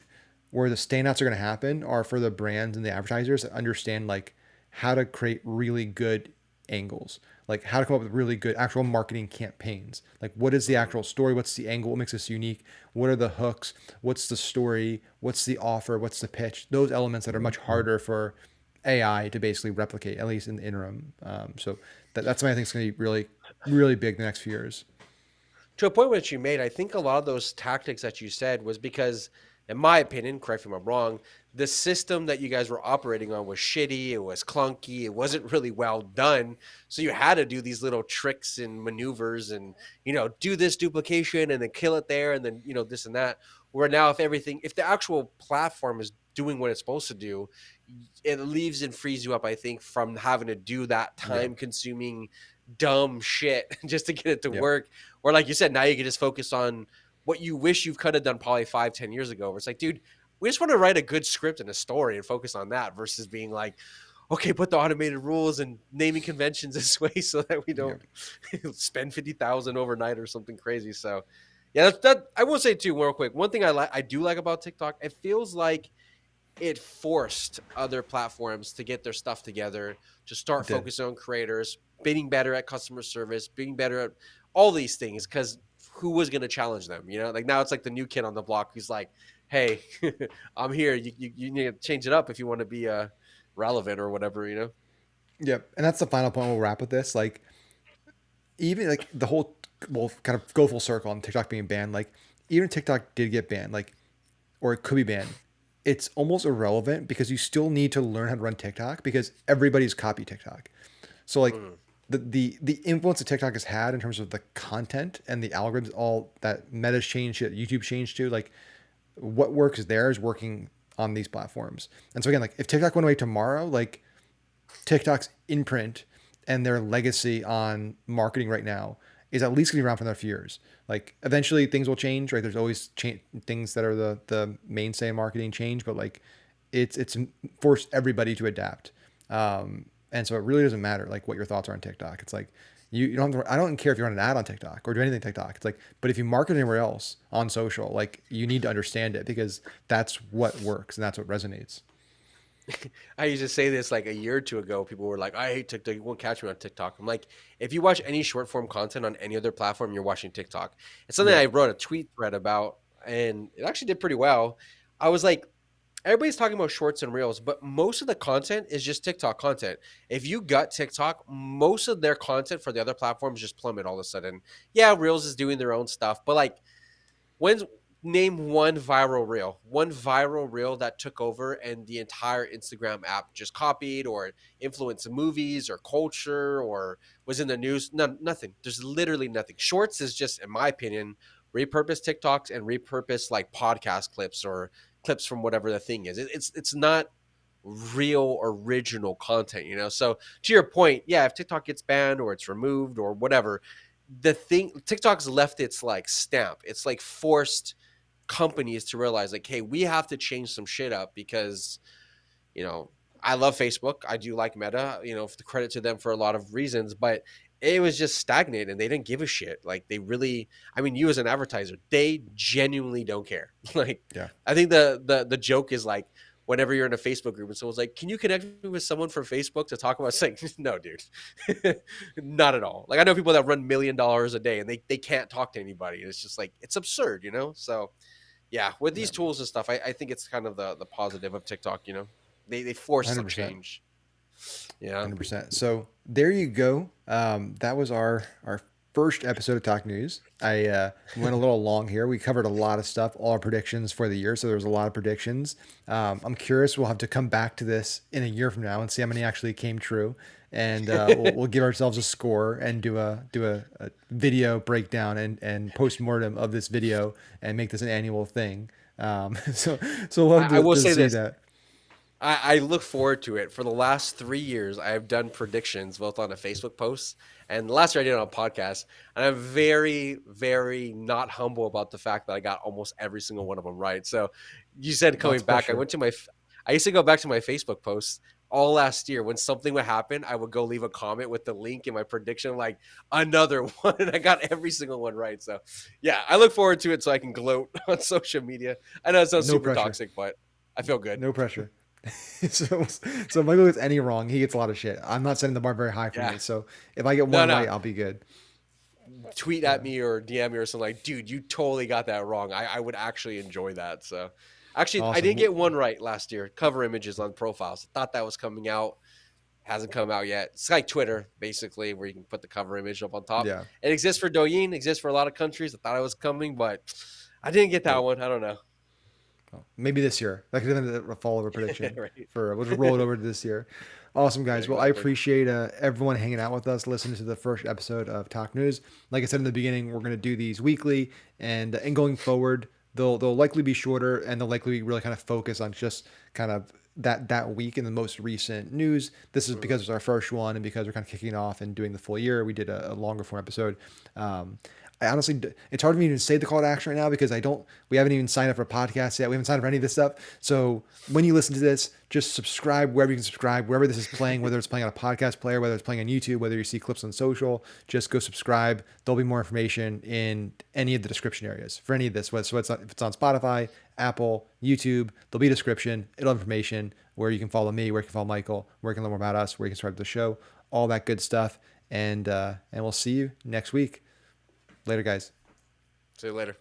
Speaker 1: standouts are going to happen are for the brands and the advertisers that understand like how to create really good angles, like how to come up with really good actual marketing campaigns. Like what is the
Speaker 2: Hmm.
Speaker 1: actual story? What's the angle? What makes this unique? What are the hooks? What's the story? What's the offer? What's the pitch? Those elements that are much harder for AI to basically replicate, at least in the interim. So that's something I think is going to be really, really big the next few years.
Speaker 2: To a point which you made, I think a lot of those tactics that you said was because, in my opinion, correct me if I'm wrong, the system that you guys were operating on was shitty, it was clunky, it wasn't really well done. So you had to do these little tricks and maneuvers and, do this duplication and then kill it there and then, this and that. Where now if the actual platform is doing what it's supposed to do, it leaves and frees you up, I think, from having to do that
Speaker 1: Yep.
Speaker 2: time consuming dumb shit just to get it to
Speaker 1: Yep.
Speaker 2: work. Or like you said, now you can just focus on what you wish you could have done probably 5, 10 years ago. Where it's like, dude, we just want to write a good script and a story and focus on that versus being like, okay, put the automated rules and naming conventions this way so that we
Speaker 1: Yeah.
Speaker 2: don't spend 50,000 overnight or something crazy. So, yeah, that I will say too, real quick. One thing I do like about TikTok, it feels like it forced other platforms to get their stuff together, to
Speaker 1: It
Speaker 2: start
Speaker 1: did.
Speaker 2: focusing on creators, being better at customer service, being better at all these things. Because who was going to challenge them? You know, like now it's like the new kid on the block who's like, "Hey, I'm here. You need to change it up if you want to be relevant or whatever." You know.
Speaker 1: Yep. And that's the final point we'll wrap with this. Like, even like the whole, we'll kind of go full circle on TikTok being banned. Like, even if TikTok did get banned, like, or it could be banned, it's almost irrelevant because you still need to learn how to run TikTok because everybody's copy TikTok. So like
Speaker 2: Mm.
Speaker 1: the influence that TikTok has had in terms of the content and the algorithms, all that Meta's changed to, YouTube changed to, like what works there is working on these platforms. And so again, like if TikTok went away tomorrow, like TikTok's imprint and their legacy on marketing right now is at least going to be around for another few years. Like eventually things will change, right? There's always things that are the mainstay of marketing change, but like it's forced everybody to adapt. And so it really doesn't matter like what your thoughts are on TikTok. It's like you don't have to, I don't care if you run an ad on TikTok or do anything TikTok. It's like, but if you market anywhere else on social, like you need to understand it because that's what works and that's what resonates.
Speaker 2: I used to say this like a year or two ago. People were like, I hate TikTok. You won't catch me on TikTok. I'm like, if you watch any short form content on any other platform, you're watching TikTok. It's something
Speaker 1: Yeah.
Speaker 2: I wrote a tweet thread about, and it actually did pretty well. I was like, everybody's talking about shorts and reels, but most of the content is just TikTok content. If you gut TikTok, most of their content for the other platforms just plummet all of a sudden. Yeah, Reels is doing their own stuff, but like When's name one viral reel that took over and the entire Instagram app just copied or influenced movies or culture or was in the news? None, nothing. There's literally nothing. Shorts is just, in my opinion, repurpose TikToks and repurpose like podcast clips or clips from whatever the thing is. It's not real original content, you know. So to your point, yeah, if TikTok gets banned or it's removed or whatever, the thing TikTok's left its like stamp. It's like forced companies to realize like, hey, we have to change some shit up because you know, I love Facebook. I do like Meta, you know, the credit to them for a lot of reasons, but it was just stagnant and they didn't give a shit. Like they really, I mean, you as an advertiser, they genuinely don't care. Like
Speaker 1: Yeah.
Speaker 2: I think the joke is like whenever you're in a Facebook group and someone's like, "Can you connect me with someone from Facebook to talk about?" It's like, no, dude, not at all. Like I know people that run $1 million a day and they can't talk to anybody. It's just like it's absurd, you know. So yeah, with
Speaker 1: Yeah.
Speaker 2: these tools and stuff, I think it's kind of the positive of TikTok. You know, they force some
Speaker 1: 100%.
Speaker 2: change. Yeah.
Speaker 1: 100%. So there you go. That was our first episode of Talk News. I went a little long here. We covered a lot of stuff, all our predictions for the year. So there was a lot of predictions. I'm curious. We'll have to come back to this in a year from now and see how many actually came true. And we'll give ourselves a score and do a video breakdown and post mortem of this video and make this an annual thing. So we'll have
Speaker 2: I will
Speaker 1: to
Speaker 2: say
Speaker 1: see
Speaker 2: this.
Speaker 1: that.
Speaker 2: I look forward to it. For the last 3 years, I have done predictions both on a Facebook post and last year I did it on a podcast. And I'm very, very not humble about the fact that I got almost every single one of them right. So you said
Speaker 1: Lots
Speaker 2: coming
Speaker 1: of
Speaker 2: back,
Speaker 1: pressure.
Speaker 2: I used to go back to my Facebook posts all last year. When something would happen, I would go leave a comment with the link in my prediction, like another one. And I got every single one right. So yeah, I look forward to it so I can gloat on social media. I know it sounds
Speaker 1: No
Speaker 2: super
Speaker 1: pressure.
Speaker 2: toxic, but I feel good.
Speaker 1: No pressure. so so if Michael gets any wrong, he gets a lot of shit. I'm not setting the bar very high for
Speaker 2: Yeah.
Speaker 1: me. So if I get
Speaker 2: No,
Speaker 1: one
Speaker 2: no.
Speaker 1: right, I'll be good.
Speaker 2: Tweet at
Speaker 1: Yeah.
Speaker 2: me or DM me or something like, dude, you totally got that wrong. I would actually enjoy that. So actually, I
Speaker 1: Awesome.
Speaker 2: didn't get one right last year. Cover images on profiles. I thought that was coming out. Hasn't come out yet. It's like Twitter, basically, where you can put the cover image up on top.
Speaker 1: Yeah.
Speaker 2: It exists for Douyin, exists for a lot of countries. I thought it was coming, but I didn't get that
Speaker 1: Nope.
Speaker 2: one. I don't know.
Speaker 1: Well, maybe this year. That could have been a follow-over prediction
Speaker 2: Right.
Speaker 1: for. We'll just roll it over to this year. Awesome,
Speaker 2: Yeah,
Speaker 1: guys. Well, I
Speaker 2: exactly.
Speaker 1: appreciate everyone hanging out with us, listening to the first episode of Talk News. Like I said in the beginning, we're going to do these weekly, and going forward, they'll likely be shorter, and they'll likely really kind of focus on just kind of that week in the most recent news. This is
Speaker 2: Mhm.
Speaker 1: because it's our first one, and because we're kind of kicking off and doing the full year. We did a longer form episode. I honestly, it's hard for me to say the call to action right now because we haven't even signed up for a podcast yet. We haven't signed up for any of this stuff. So when you listen to this, just subscribe wherever you can subscribe, wherever this is playing, whether it's playing on a podcast player, whether it's playing on YouTube, whether you see clips on social, just go subscribe. There'll be more information in any of the description areas for any of this. So if it's on Spotify, Apple, YouTube, there'll be a description. It'll have information where you can follow me, where you can follow Michael, where you can learn more about us, where you can subscribe to the show, all that good stuff. And we'll see you next week. Later, guys.
Speaker 2: See you later.